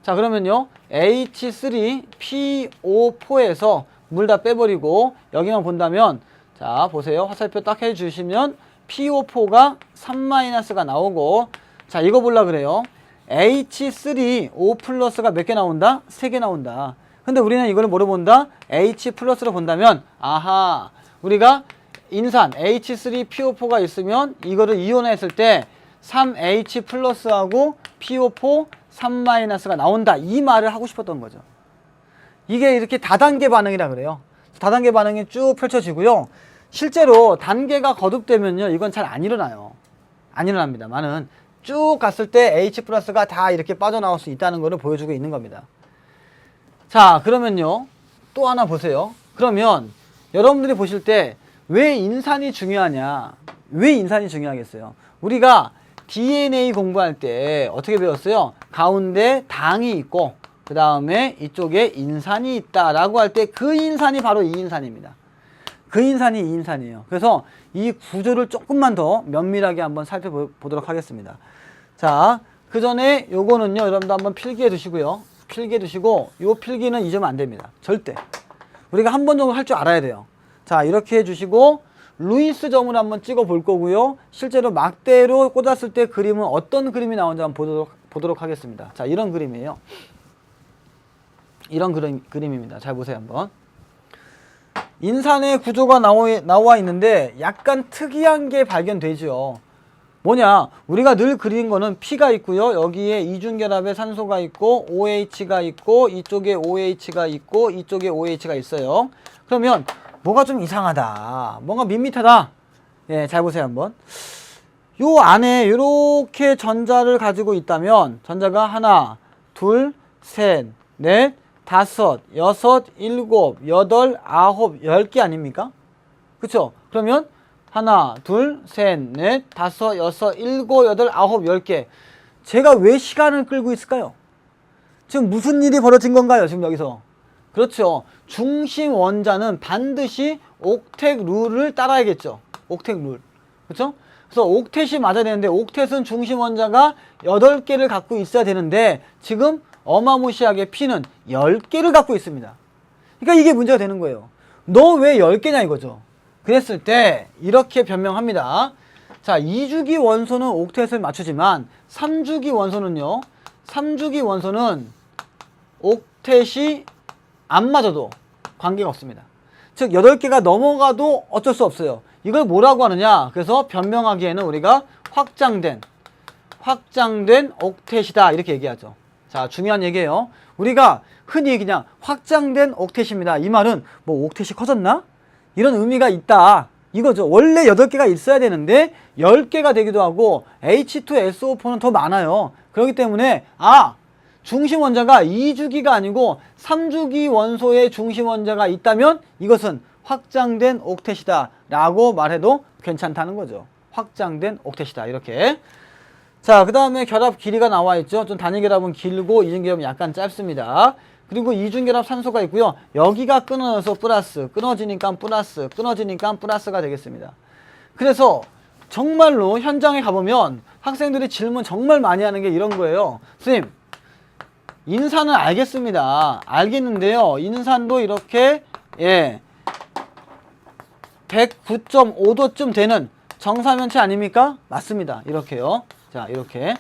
자, 그러면요. H3PO4에서 물 다 빼버리고 여기만 본다면 자, 보세요. 화살표 딱 해주시면 PO4가 3-가 나오고 자, 이거 보려 그래요. H3O 플러스가 몇 개 나온다? 3개 나온다. 근데 우리는 이거를 뭐로 본다? H 플러스로 본다면 아하, 우리가 인산 H3PO4가 있으면 이거를 이온화했을 때 3H 플러스하고 PO4 3-가 나온다. 이 말을 하고 싶었던 거죠. 이게 이렇게 다단계 반응이라 그래요. 다단계 반응이 쭉 펼쳐지고요. 실제로 단계가 거듭되면요. 이건 잘 안 일어나요. 안 일어납니다만은 쭉 갔을 때 H 플러스가 다 이렇게 빠져나올 수 있다는 것을 보여주고 있는 겁니다. 자, 그러면요. 또 하나 보세요. 그러면 여러분들이 보실 때 왜 인산이 중요하냐? 왜 인산이 중요하겠어요? 우리가 DNA 공부할 때 어떻게 배웠어요? 가운데 당이 있고 그 다음에 이쪽에 인산이 있다라고 할 때 그 인산이 바로 이 인산입니다. 그 인산이 이 인산이에요. 그래서 이 구조를 조금만 더 면밀하게 한번 살펴보도록 하겠습니다. 자, 그 전에 요거는요, 여러분도 한번 필기해 두시고요. 필기해 두시고, 요 필기는 잊으면 안 됩니다. 절대. 우리가 한 번 정도 할 줄 알아야 돼요. 자, 이렇게 해 주시고, 루이스 점을 한번 찍어 볼 거고요. 실제로 막대로 꽂았을 때 그림은 어떤 그림이 나오는지 한번 보도록 하겠습니다. 자, 이런 그림이에요. 이런 그림입니다. 잘 보세요, 한번. 인산의 구조가 나와 있는데 약간 특이한 게 발견되죠. 뭐냐, 우리가 늘 그린 거는 P가 있고요. 여기에 이중결합의 산소가 있고 OH가 있고 이쪽에 OH가 있고 이쪽에 OH가 있어요. 그러면 뭐가 좀 이상하다, 뭔가 밋밋하다. 예, 잘 보세요 한번. 요 안에 이렇게 전자를 가지고 있다면 전자가 하나, 둘, 셋, 넷, 다섯, 여섯, 일곱, 여덟, 아홉, 10개 아닙니까? 그쵸? 그러면 하나, 둘, 셋, 넷, 다섯, 여섯, 일곱, 여덟, 아홉, 10개. 제가 왜 시간을 끌고 있을까요? 지금 무슨 일이 벌어진 건가요? 지금 여기서. 그렇죠. 중심 원자는 반드시 옥텟 룰을 따라야겠죠. 옥텟 룰. 그렇죠? 그래서 옥텟이 맞아야 되는데 옥텟은 중심 원자가 8개를 갖고 있어야 되는데 지금 어마무시하게 P는 10개를 갖고 있습니다. 그러니까 이게 문제가 되는 거예요. 너 왜 10개냐 이거죠. 그랬을 때 이렇게 변명합니다. 자, 2주기 원소는 옥텟을 맞추지만 3주기 원소는요. 3주기 원소는 옥텟이 안 맞아도 관계가 없습니다. 즉 8개가 넘어가도 어쩔 수 없어요. 이걸 뭐라고 하느냐. 그래서 변명하기에는 우리가 확장된 옥텟이다 이렇게 얘기하죠. 자, 중요한 얘기예요. 우리가 흔히 그냥 확장된 옥텟입니다. 이 말은 뭐 옥텟이 커졌나? 이런 의미가 있다 이거죠. 원래 8개가 있어야 되는데 10개가 되기도 하고 H2SO4는 더 많아요. 그렇기 때문에 중심 원자가 2주기가 아니고 3주기 원소의 중심 원자가 있다면 이것은 확장된 옥텟이다 라고 말해도 괜찮다는 거죠. 확장된 옥텟이다 이렇게. 자, 그 다음에 결합 길이가 나와 있죠. 좀 단일 결합은 길고 이중 결합은 약간 짧습니다. 그리고 이중 결합 산소가 있고요. 여기가 끊어져서 플러스, 끊어지니까 플러스, 끊어지니까 플러스가 되겠습니다. 그래서 정말로 현장에 가보면 학생들이 질문 정말 많이 하는 게 이런 거예요. 선생님, 인산은 알겠습니다. 알겠는데요. 인산도 이렇게 109.5도쯤 되는 정사면체 아닙니까? 맞습니다. 이렇게요. 자, 이렇게.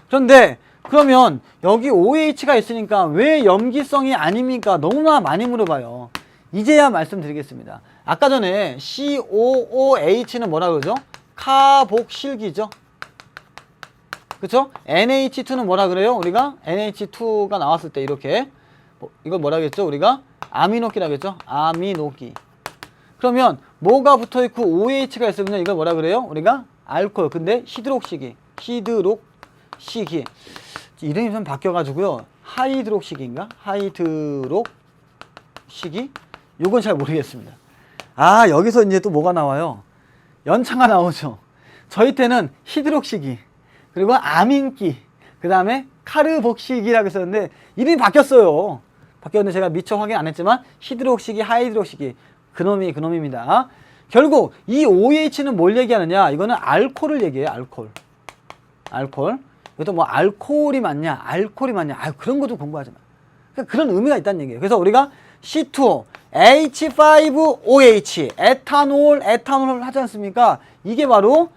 그런데 그러면 여기 OH가 있으니까 왜 염기성이 아닙니까? 너무나 많이 물어봐요. 이제야 말씀드리겠습니다. 아까 전에 COOH는 뭐라 그러죠? 카복실기죠. 그쵸? NH2는 뭐라 그래요? 우리가 NH2가 나왔을 때 이렇게 이걸 뭐라 그랬죠? 우리가 아미노기라 그랬죠? 아미노기. 그러면 뭐가 붙어있고 OH가 있으면 이걸 뭐라 그래요? 우리가 알코올. 근데 히드록시기. 이름이 좀 바뀌어가지고요. 하이드록시기인가? 하이드록시기? 요건 잘 모르겠습니다. 아, 여기서 이제 또 뭐가 나와요? 연차가 나오죠. 저희 때는 히드록시기, 그리고 아민기, 그 다음에 카르복시기라고 했었는데 이름이 바뀌었어요. 바뀌었는데 제가 미처 확인 안 했지만 히드록시기, 하이드록시기 그놈입니다. 결국 이 OH는 뭘 얘기하느냐? 이거는 알코올을 얘기해요. 알코올. 이것도 뭐 알코올이 맞냐? 그런 거 좀 공부하지 마. 그러니까 그런 의미가 있다는 얘기예요. 그래서 우리가 C2, H5OH, 에탄올 하지 않습니까? 이게 바로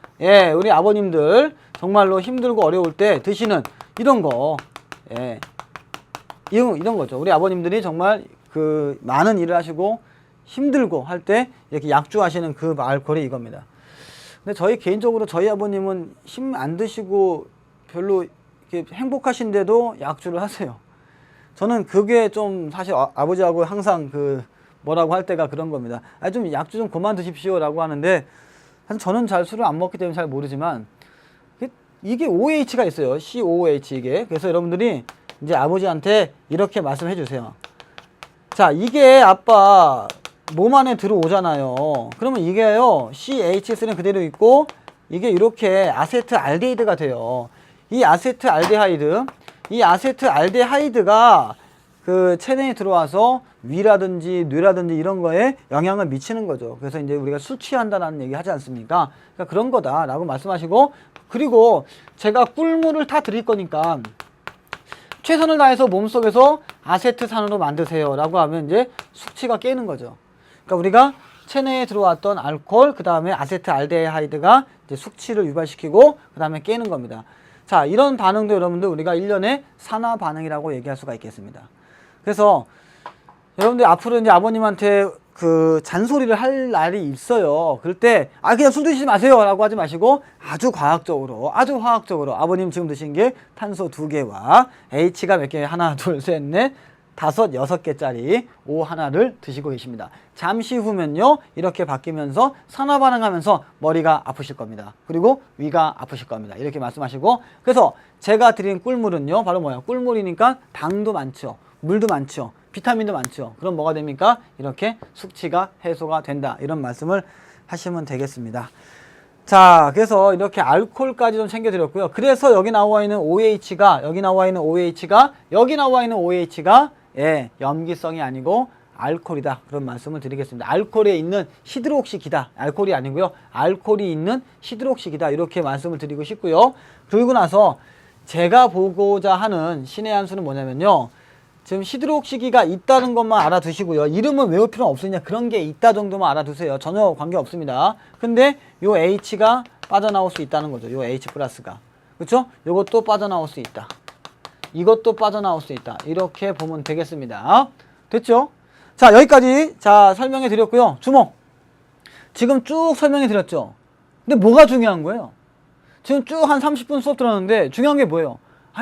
우리 아버님들 정말로 힘들고 어려울 때 드시는 이런 거, 이런 거죠. 우리 아버님들이 정말 그 많은 일을 하시고 힘들고 할 때 이렇게 약주하시는 그 알코올이 이겁니다. 근데 개인적으로 저희 아버님은 힘 안 드시고 별로 이렇게 행복하신데도 약주를 하세요. 저는 그게 좀 사실 아버지하고 항상 뭐라고 할 때가 그런 겁니다. 좀 약주 좀 그만 드십시오 라고 하는데 사실 저는 잘 술을 안 먹기 때문에 잘 모르지만 이게 OH가 있어요. COOH 이게. 그래서 여러분들이 이제 아버지한테 이렇게 말씀해 주세요. 자, 이게 아빠 몸 안에 들어오잖아요. 그러면 이게요, CH3는 그대로 있고, 이게 이렇게 아세트알데히드가 돼요. 이 아세트알데하이드가 그 체내에 들어와서 위라든지 뇌라든지 이런 거에 영향을 미치는 거죠. 그래서 이제 우리가 술 취한다는 얘기 하지 않습니까? 그러니까 그런 거다라고 말씀하시고, 그리고 제가 꿀물을 다 드릴 거니까 최선을 다해서 몸속에서 아세트산으로 만드세요 라고 하면 이제 숙취가 깨는 거죠. 그러니까 우리가 체내에 들어왔던 알코올, 그 다음에 아세트알데하이드가 이제 숙취를 유발시키고 그 다음에 깨는 겁니다. 자, 이런 반응도 여러분들 우리가 1년의 산화 반응이라고 얘기할 수가 있겠습니다. 그래서 여러분들 앞으로 이제 아버님한테 그 잔소리를 할 날이 있어요. 그럴 때 그냥 술 드시지 마세요 라고 하지 마시고 아주 화학적으로 아버님 지금 드신 게 탄소 2개와 H가 몇 개? 하나, 둘, 셋, 넷, 다섯, 6개짜리 O 하나를 드시고 계십니다. 잠시 후면요, 이렇게 바뀌면서 산화 반응하면서 머리가 아프실 겁니다. 그리고 위가 아프실 겁니다. 이렇게 말씀하시고, 그래서 제가 드린 꿀물은요, 바로 뭐야? 꿀물이니까 당도 많죠, 물도 많죠, 비타민도 많죠. 그럼 뭐가 됩니까? 이렇게 숙취가 해소가 된다. 이런 말씀을 하시면 되겠습니다. 자, 그래서 이렇게 알코올까지 좀 챙겨드렸고요. 그래서 여기 나와 있는 OH가 염기성이 아니고 알코올이다. 그런 말씀을 드리겠습니다. 알코올에 있는 히드록시기다. 알코올이 아니고요. 알코올이 있는 히드록시기다. 이렇게 말씀을 드리고 싶고요. 그리고 나서 제가 보고자 하는 신의 한 수는 뭐냐면요, 지금 히드록시기가 있다는 것만 알아두시고요. 이름은 외울 필요는 없으냐, 그런 게 있다 정도만 알아두세요. 전혀 관계 없습니다. 근데 요 H가 빠져나올 수 있다는 거죠. 요 H 플러스가. 그쵸? 요것도 빠져나올 수 있다. 이것도 빠져나올 수 있다. 이렇게 보면 되겠습니다. 됐죠? 자, 여기까지 설명해 드렸고요. 주목! 지금 쭉 설명해 드렸죠? 근데 뭐가 중요한 거예요? 지금 쭉 한 30분 수업 들었는데 중요한 게 뭐예요?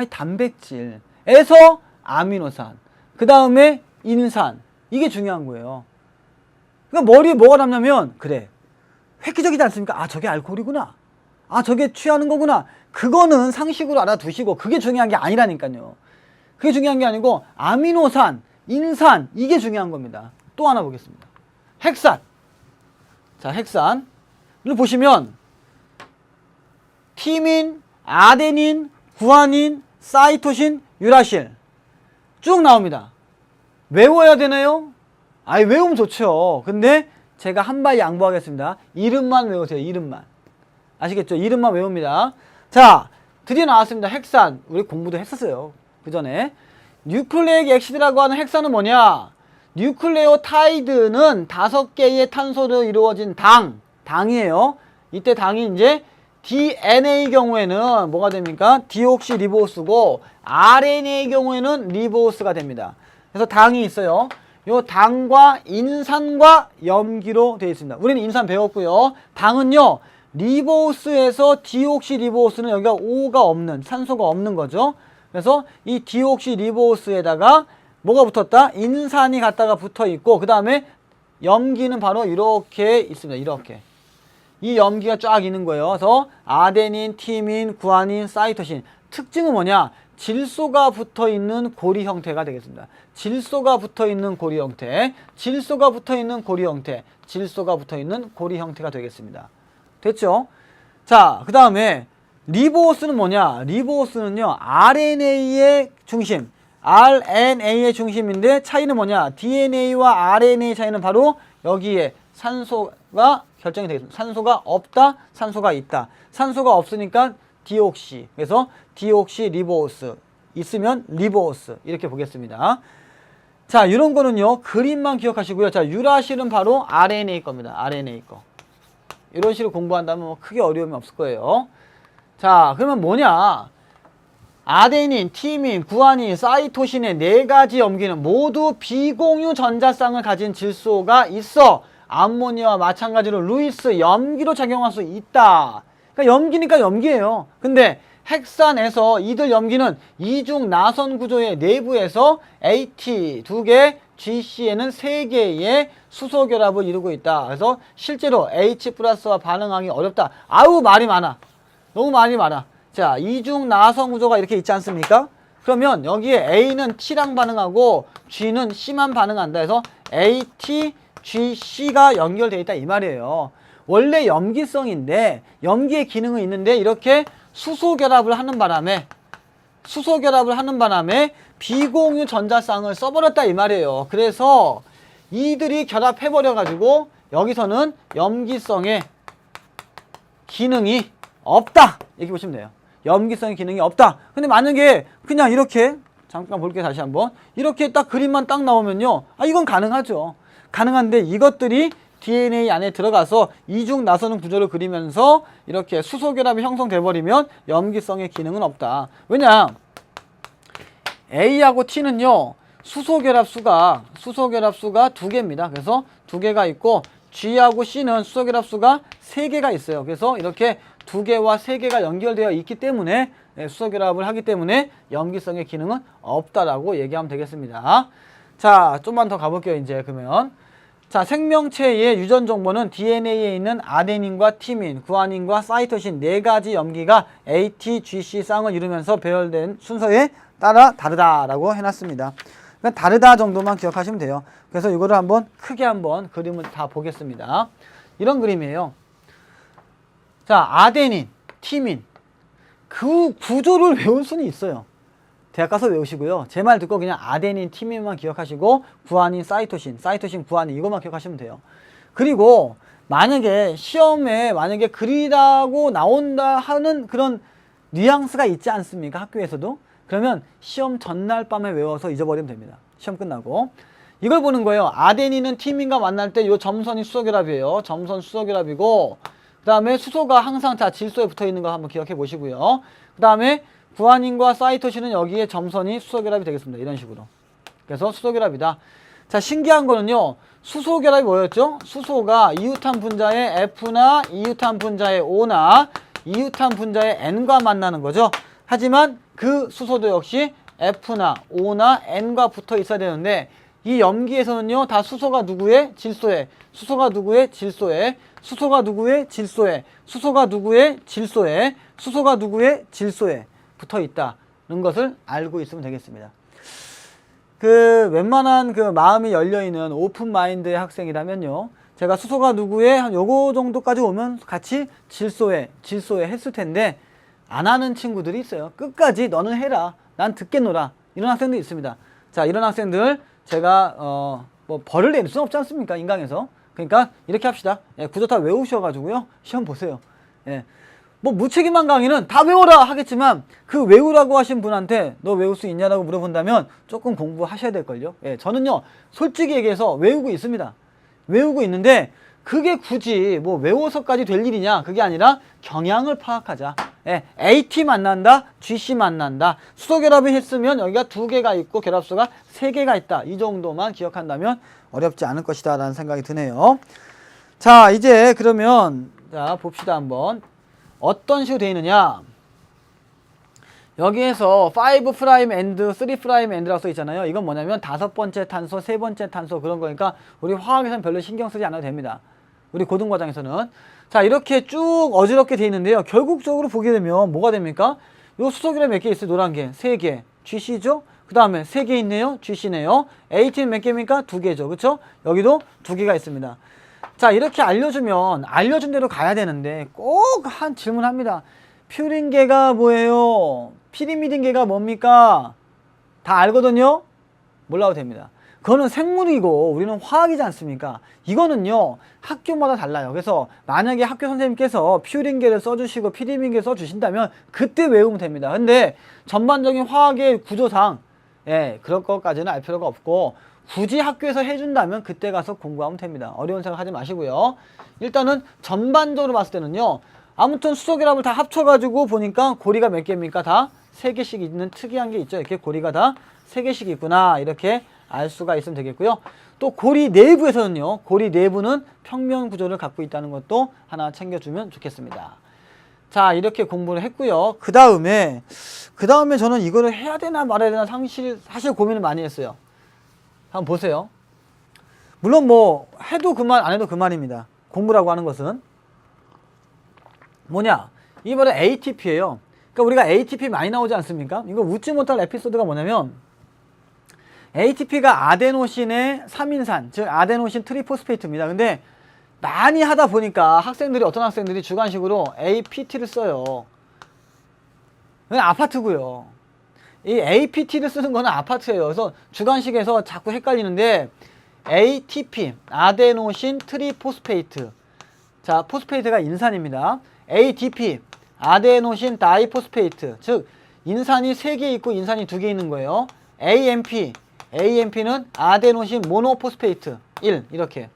단백질에서 아미노산, 그 다음에 인산, 이게 중요한 거예요. 그러니까 머리에 뭐가 남냐면, 그래, 획기적이지 않습니까? 저게 알코올이구나, 저게 취하는 거구나. 그거는 상식으로 알아두시고, 그게 중요한 게 아니라니까요. 그게 중요한 게 아니고 아미노산, 인산, 이게 중요한 겁니다. 또 하나 보겠습니다. 핵산. 자, 핵산을 보시면 티민, 아데닌, 구아닌, 사이토신, 유라실 쭉 나옵니다. 외워야 되나요? 아니, 외우면 좋죠. 근데 제가 한 발 양보하겠습니다. 이름만 외우세요. 이름만. 아시겠죠? 이름만 외웁니다. 자, 드디어 나왔습니다. 핵산. 우리 공부도 했었어요. 그 전에. 뉴클레익 액시드라고 하는 핵산은 뭐냐? 뉴클레오타이드는 5개의 탄소로 이루어진 당이에요. 이때 당이 이제 DNA 경우에는 뭐가 됩니까? 디옥시리보스고 RNA 경우에는 리보스가 됩니다. 그래서 당이 있어요. 요 당과 인산과 염기로 되어 있습니다. 우리는 인산 배웠고요. 당은요, 리보스에서 디옥시리보스는 여기가 O가 없는, 산소가 없는 거죠. 그래서 이 디옥시리보스에다가 뭐가 붙었다? 인산이 갖다가 붙어 있고, 그 다음에 염기는 바로 이렇게 있습니다. 이렇게. 이 염기가 쫙 있는 거예요. 그래서 아데닌, 티민, 구아닌, 사이토신. 특징은 뭐냐? 질소가 붙어 있는 고리 형태가 되겠습니다. 질소가 붙어 있는 고리 형태, 질소가 붙어 있는 고리 형태, 질소가 붙어 있는 고리 형태가 되겠습니다. 됐죠? 자, 그 다음에 리보스는 뭐냐? 리보스는요, RNA의 중심, RNA의 중심인데 차이는 뭐냐? DNA와 RNA 차이는 바로 여기에 산소가 결정이 되겠습니다. 산소가 없다, 산소가 있다. 산소가 없으니까 디옥시. 그래서 디옥시 리보스. 있으면 리보스. 이렇게 보겠습니다. 자, 이런 거는요, 그림만 기억하시고요. 자, 유라실은 바로 RNA 겁니다. RNA 거. 이런 식으로 공부한다면 뭐 크게 어려움이 없을 거예요. 자, 그러면 뭐냐? 아데닌, 티민, 구아닌, 사이토신의 4가지 염기는 모두 비공유 전자쌍을 가진 질소가 있어. 암모니아와 마찬가지로 루이스 염기로 작용할 수 있다. 그러니까 염기니까 염기예요. 근데 핵산에서 이들 염기는 이중 나선 구조의 내부에서 AT 2개, GC에는 3개의 수소 결합을 이루고 있다. 그래서 실제로 H 플러스와 반응하기 어렵다. 아우, 말이 많아. 너무 말이 많아. 자, 이중 나선 구조가 이렇게 있지 않습니까? 그러면 여기에 A는 T랑 반응하고 G는 C만 반응한다 해서 AT, GC가 연결되어 있다 이 말이에요. 원래 염기성인데 염기의 기능은 있는데 이렇게 수소 결합을 하는 바람에 비공유 전자쌍을 써버렸다 이 말이에요. 그래서 이들이 결합해버려 가지고 여기서는 염기성의 기능이 없다 이렇게 보시면 돼요. 염기성의 기능이 없다. 근데 만약에 그냥 이렇게 잠깐 볼게요. 다시 한번 이렇게 딱 그림만 딱 나오면요, 아, 이건 가능하죠. 가능한데 이것들이 DNA 안에 들어가서 이중 나서는 구조를 그리면서 이렇게 수소 결합이 형성돼 버리면 염기성의 기능은 없다. 왜냐? A하고 T는요, 수소 결합 수가 2개입니다. 그래서 2개가 있고 G하고 C는 수소 결합 수가 3개가 있어요. 그래서 이렇게 2개와 3개가 연결되어 있기 때문에 수소 결합을 하기 때문에 염기성의 기능은 없다라고 얘기하면 되겠습니다. 자, 좀만 더 가볼게요. 이제 그러면 자, 생명체의 유전 정보는 DNA에 있는 아데닌과 티민, 구아닌과 사이토신 4가지 염기가 AT, GC 쌍을 이루면서 배열된 순서에 따라 다르다라고 해놨습니다. 그러니까 다르다 정도만 기억하시면 돼요. 그래서 이거를 한번 크게 한번 그림을 다 보겠습니다. 이런 그림이에요. 자, 아데닌, 티민 그 구조를 외울 수는 있어요. 대학 가서 외우시고요. 제 말 듣고 그냥 아데닌, 티민만 기억하시고 구아닌, 사이토신, 구아닌 이것만 기억하시면 돼요. 그리고 만약에 시험에 만약에 그리라고 나온다 하는 그런 뉘앙스가 있지 않습니까? 학교에서도. 그러면 시험 전날 밤에 외워서 잊어버리면 됩니다. 시험 끝나고. 이걸 보는 거예요. 아데닌은 티민과 만날 때 이 점선이 수소결합이에요. 점선 수소결합이고 그 다음에 수소가 항상 다 질소에 붙어 있는 거 한번 기억해 보시고요. 그 다음에 구아닌과 사이토신은 여기에 점선이 수소결합이 되겠습니다. 이런 식으로. 그래서 수소결합이다. 자, 신기한 거는요, 수소결합이 뭐였죠? 수소가 이유탄 분자의 F나 이유탄 분자의 O나 이유탄 분자의 N과 만나는 거죠. 하지만 그 수소도 역시 F나 O나 N과 붙어 있어야 되는데 이 염기에서는요, 다 수소가 누구의? 질소에, 수소가 누구의? 질소에, 수소가 누구의? 질소에, 수소가 누구의? 질소에, 수소가 누구의? 질소에 붙어 있다는 것을 알고 있으면 되겠습니다. 그 웬만한 그 마음이 열려있는 오픈 마인드의 학생이라면요, 제가 수소가 누구의 한 요거 정도까지 오면 같이 질소에 했을 텐데 안 하는 친구들이 있어요. 끝까지 너는 해라. 난 듣겠노라. 이런 학생들이 있습니다. 자, 이런 학생들 제가 뭐 벌을 내릴 수는 없지 않습니까? 인강에서. 그러니까 이렇게 합시다. 예, 구조 다 외우셔가지고요. 시험 보세요. 예. 뭐 무책임한 강의는 다 외워라 하겠지만 그 외우라고 하신 분한테 너 외울 수 있냐라고 물어본다면 조금 공부하셔야 될걸요. 예, 저는요 솔직히 얘기해서 외우고 있습니다. 외우고 있는데 그게 굳이 뭐 외워서까지 될 일이냐, 그게 아니라 경향을 파악하자. 예, AT 만난다, GC 만난다. 수소결합을 했으면 여기가 2개가 있고 결합수가 3개가 있다. 이 정도만 기억한다면 어렵지 않을 것이다 라는 생각이 드네요. 자, 이제 그러면 자 봅시다 한번. 어떤 식으로 되어 있느냐. 여기에서 5' and 3' and라고 써 있잖아요. 이건 뭐냐면 5번째 탄소, 3번째 탄소 그런 거니까 우리 화학에서는 별로 신경 쓰지 않아도 됩니다. 우리 고등과정에서는. 자, 이렇게 쭉 어지럽게 되어 있는데요. 결국적으로 보게 되면 뭐가 됩니까? 요 수소결합 몇 개 있어요? 노란 게 3개. GC죠? 그 다음에 3개 있네요. GC네요. AT는 몇 개입니까? 2개죠. 그쵸? 여기도 2개가 있습니다. 자, 이렇게 알려주면 알려준 대로 가야 되는데 꼭 한 질문합니다. 퓨린계가 뭐예요? 피리미딘계가 뭡니까? 다 알거든요? 몰라도 됩니다. 그거는 생물이고 우리는 화학이지 않습니까? 이거는요 학교마다 달라요. 그래서 만약에 학교 선생님께서 퓨린계를 써주시고 피리미딘계 써주신다면 그때 외우면 됩니다. 근데 전반적인 화학의 구조상 예, 그럴 것까지는 알 필요가 없고 굳이 학교에서 해준다면 그때 가서 공부하면 됩니다. 어려운 생각 하지 마시고요. 일단은 전반적으로 봤을 때는요. 아무튼 수소결합을 다 합쳐가지고 보니까 고리가 몇 개입니까? 다 3개씩 있는 특이한 게 있죠. 이렇게 고리가 다 3개씩 있구나. 이렇게 알 수가 있으면 되겠고요. 또 고리 내부에서는요. 고리 내부는 평면 구조를 갖고 있다는 것도 하나 챙겨주면 좋겠습니다. 자, 이렇게 공부를 했고요. 그 다음에 저는 이거를 해야 되나 말아야 되나 사실 고민을 많이 했어요. 한번 보세요. 물론 뭐 해도 그만 안 해도 그만입니다. 공부라고 하는 것은 뭐냐? 이번에 ATP예요. 그러니까 우리가 ATP 많이 나오지 않습니까? 이거 웃지 못할 에피소드가 뭐냐면 ATP가 아데노신의 3인산, 즉 아데노신 트리포스페이트입니다. 근데 많이 하다 보니까 어떤 학생들이 주관식으로 APT를 써요. 그냥 아파트고요. 이 APT를 쓰는 거는 아파트예요. 그래서 주관식에서 자꾸 헷갈리는데 ATP, 아데노신 트리포스페이트. 자, 포스페이트가 인산입니다. ADP, 아데노신 다이포스페이트. 즉 인산이 3개 있고 인산이 2개 있는 거예요. AMP는 아데노신 모노포스페이트 1 이렇게.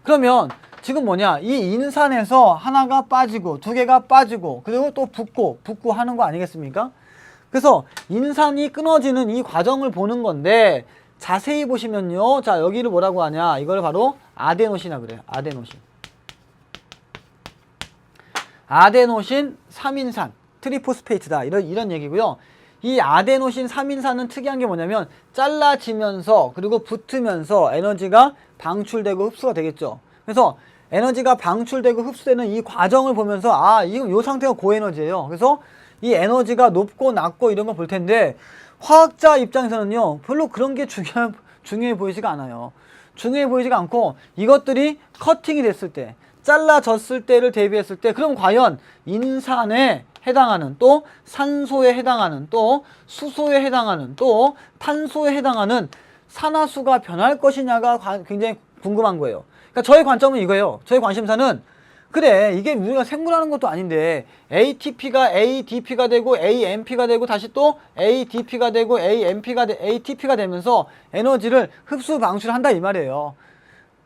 그러면 지금 뭐냐? 이 인산에서 하나가 빠지고 2개가 빠지고 그리고 또 붙고 하는 거 아니겠습니까? 그래서 인산이 끊어지는 이 과정을 보는 건데 자세히 보시면요. 자, 여기를 뭐라고 하냐? 이걸 바로 아데노신이라고 그래요. 아데노신 3인산 트리포스페이트다. 이런 얘기고요. 이 아데노신 3인산은 특이한 게 뭐냐면 잘라지면서 그리고 붙으면서 에너지가 방출되고 흡수가 되겠죠. 그래서 에너지가 방출되고 흡수되는 이 과정을 보면서 이 상태가 고에너지예요. 그래서 이 에너지가 높고 낮고 이런 걸 볼 텐데 화학자 입장에서는요 별로 그런 게 중요해 보이지가 않아요. 중요해 보이지가 않고 이것들이 커팅이 됐을 때 잘라졌을 때를 대비했을 때 그럼 과연 인산에 해당하는 또 산소에 해당하는 또 수소에 해당하는 또 탄소에 해당하는 산화수가 변할 것이냐가 굉장히 궁금한 거예요. 그러니까 저의 관점은 이거예요. 저의 관심사는 그래 이게 우리가 생물하는 것도 아닌데 ATP가 ADP가 되고 AMP가 되고 다시 또 ADP가 되고 ATP가 되면서 에너지를 흡수 방출한다 이 말이에요.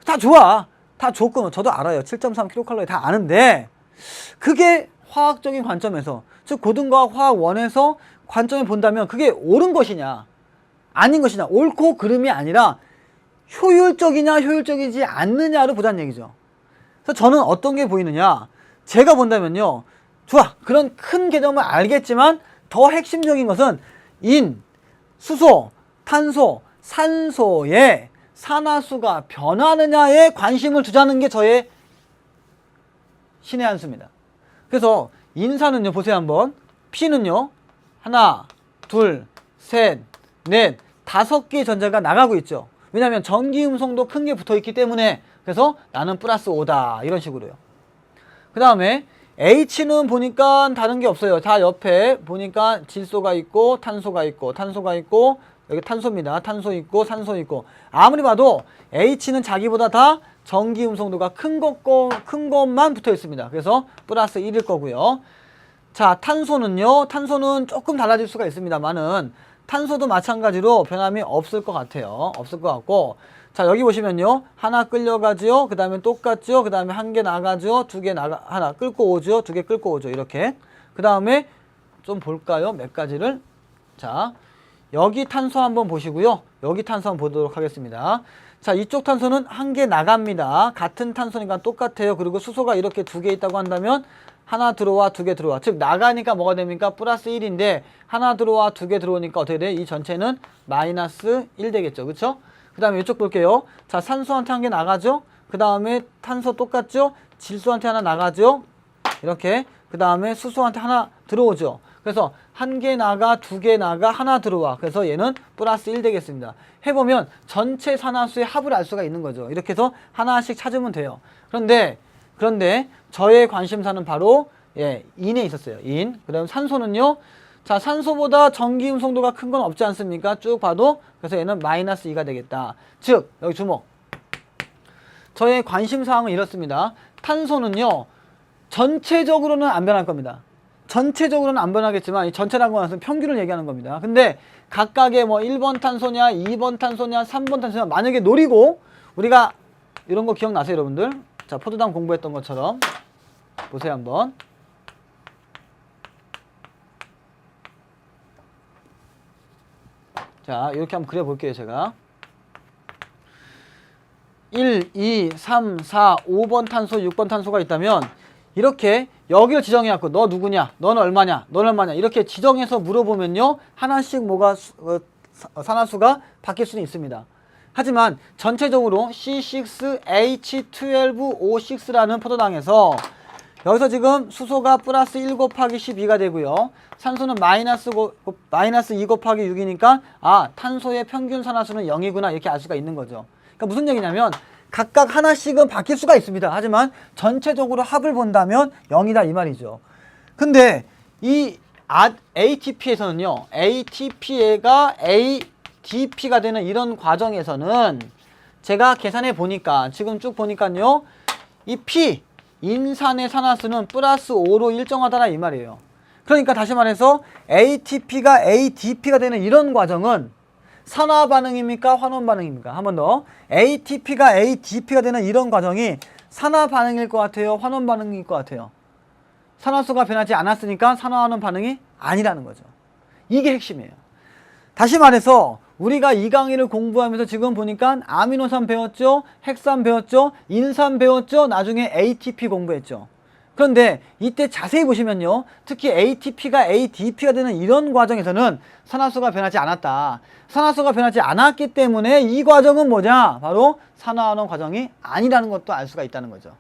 다 좋아. 다 좋고 저도 알아요. 7.3kcal 다 아는데 그게 화학적인 관점에서 즉 고등과학 화학 1에서 관점에 본다면 그게 옳은 것이냐 아닌 것이냐 옳고 그름이 아니라 효율적이냐 효율적이지 않느냐를 보자는 얘기죠. 그래서 저는 어떤 게 보이느냐 제가 본다면요 좋아 그런 큰 개념을 알겠지만 더 핵심적인 것은 수소, 탄소, 산소의 산화수가 변하느냐에 관심을 두자는 게 저의 신의 한 수입니다. 그래서 인산은요 보세요 한번 P는요 하나, 둘, 셋, 넷, 5개의 전자가 나가고 있죠. 왜냐하면 전기음성도 큰 게 붙어 있기 때문에 그래서 나는 플러스 5다 이런 식으로요. 그 다음에 H는 보니까 다른 게 없어요. 다 옆에 보니까 질소가 있고 탄소가 있고 탄소가 있고 여기 탄소입니다. 탄소 있고 산소 있고 아무리 봐도 H는 자기보다 다 전기 음성도가 큰 것만 붙어 있습니다. 그래서 플러스 1일 거고요. 자, 탄소는요. 탄소는 조금 달라질 수가 있습니다만은 탄소도 마찬가지로 변함이 없을 것 같아요. 없을 것 같고 자, 여기 보시면요. 하나 끌려가죠. 그 다음에 똑같죠. 그 다음에 한 개 나가죠. 두 개 하나 끌고 오죠. 두 개 끌고 오죠. 이렇게. 그 다음에 좀 볼까요? 몇 가지를. 자, 여기 탄소 한번 보시고요. 여기 탄소 한번 보도록 하겠습니다. 자, 이쪽 탄소는 한 개 나갑니다. 같은 탄소니까 똑같아요. 그리고 수소가 이렇게 두 개 있다고 한다면 하나 들어와 두 개 들어와. 즉 나가니까 뭐가 됩니까? 플러스 1인데 하나 들어와 두 개 들어오니까 어떻게 돼? 이 전체는 마이너스 1 되겠죠. 그쵸? 그 다음에 이쪽 볼게요. 자, 산소한테 한 개 나가죠. 그 다음에 탄소 똑같죠. 질소한테 하나 나가죠. 이렇게. 그 다음에 수소한테 하나 들어오죠. 그래서 한 개 나가, 두 개 나가, 하나 들어와. 그래서 얘는 플러스 1 되겠습니다. 해보면 전체 산화수의 합을 알 수가 있는 거죠. 이렇게 해서 하나씩 찾으면 돼요. 그런데 저의 관심사는 바로 인에 있었어요. 인. 그 다음 산소는요. 자, 산소보다 전기 음성도가 큰 건 없지 않습니까? 쭉 봐도. 그래서 얘는 마이너스 2가 되겠다. 즉, 여기 주목. 저의 관심사항은 이렇습니다. 탄소는요. 전체적으로는 안 변할 겁니다. 전체적으로는 안 변하겠지만 이 전체라고 하는 평균을 얘기하는 겁니다. 근데 각각의 뭐 1번 탄소냐 2번 탄소냐 3번 탄소냐 만약에 노리고 우리가 이런 거 기억나세요 여러분들? 자, 포도당 공부했던 것처럼 보세요 한번. 자, 이렇게 한번 그려볼게요 제가. 1, 2, 3, 4, 5번 탄소, 6번 탄소가 있다면 이렇게 여기를 지정해갖고 너 누구냐, 너는 얼마냐, 너는 얼마냐 이렇게 지정해서 물어보면요 하나씩 뭐가 산화수가 바뀔 수는 있습니다. 하지만 전체적으로 C6H12O6라는 포도당에서 여기서 지금 수소가 플러스 1 곱하기 12가 되고요. 산소는 마이너스 2 곱하기 6이니까 아, 탄소의 평균 산화수는 0이구나 이렇게 알 수가 있는 거죠. 그러니까 무슨 얘기냐면 각각 하나씩은 바뀔 수가 있습니다. 하지만 전체적으로 합을 본다면 0이다 이 말이죠. 근데 이 ATP에서는요. ATP가 ADP가 되는 이런 과정에서는 제가 계산해 보니까 지금 쭉 보니까요. 이 P 인산의 산화수는 플러스 5로 일정하다라 이 말이에요. 그러니까 다시 말해서 ATP가 ADP가 되는 이런 과정은 산화 반응입니까? 환원 반응입니까? 한 번 더. ATP가 ADP가 되는 이런 과정이 산화 반응일 것 같아요? 환원 반응일 것 같아요? 산화수가 변하지 않았으니까 산화하는 반응이 아니라는 거죠. 이게 핵심이에요. 다시 말해서 우리가 이 강의를 공부하면서 지금 보니까 아미노산 배웠죠? 핵산 배웠죠? 인산 배웠죠? 나중에 ATP 공부했죠. 그런데 이때 자세히 보시면요. 특히 ATP가 ADP가 되는 이런 과정에서는 산화수가 변하지 않았다. 산화수가 변하지 않았기 때문에 이 과정은 뭐냐? 바로 산화하는 과정이 아니라는 것도 알 수가 있다는 거죠.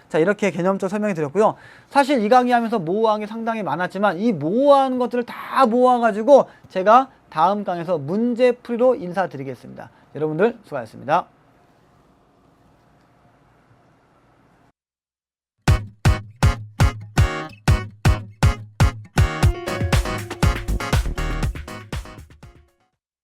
자, 이렇게 개념적 설명이 드렸고요. 사실 이 강의 하면서 모호한 게 상당히 많았지만 이 모호한 것들을 다 모아가지고 제가 다음 강에서 문제풀이로 인사드리겠습니다. 여러분들 수고하셨습니다.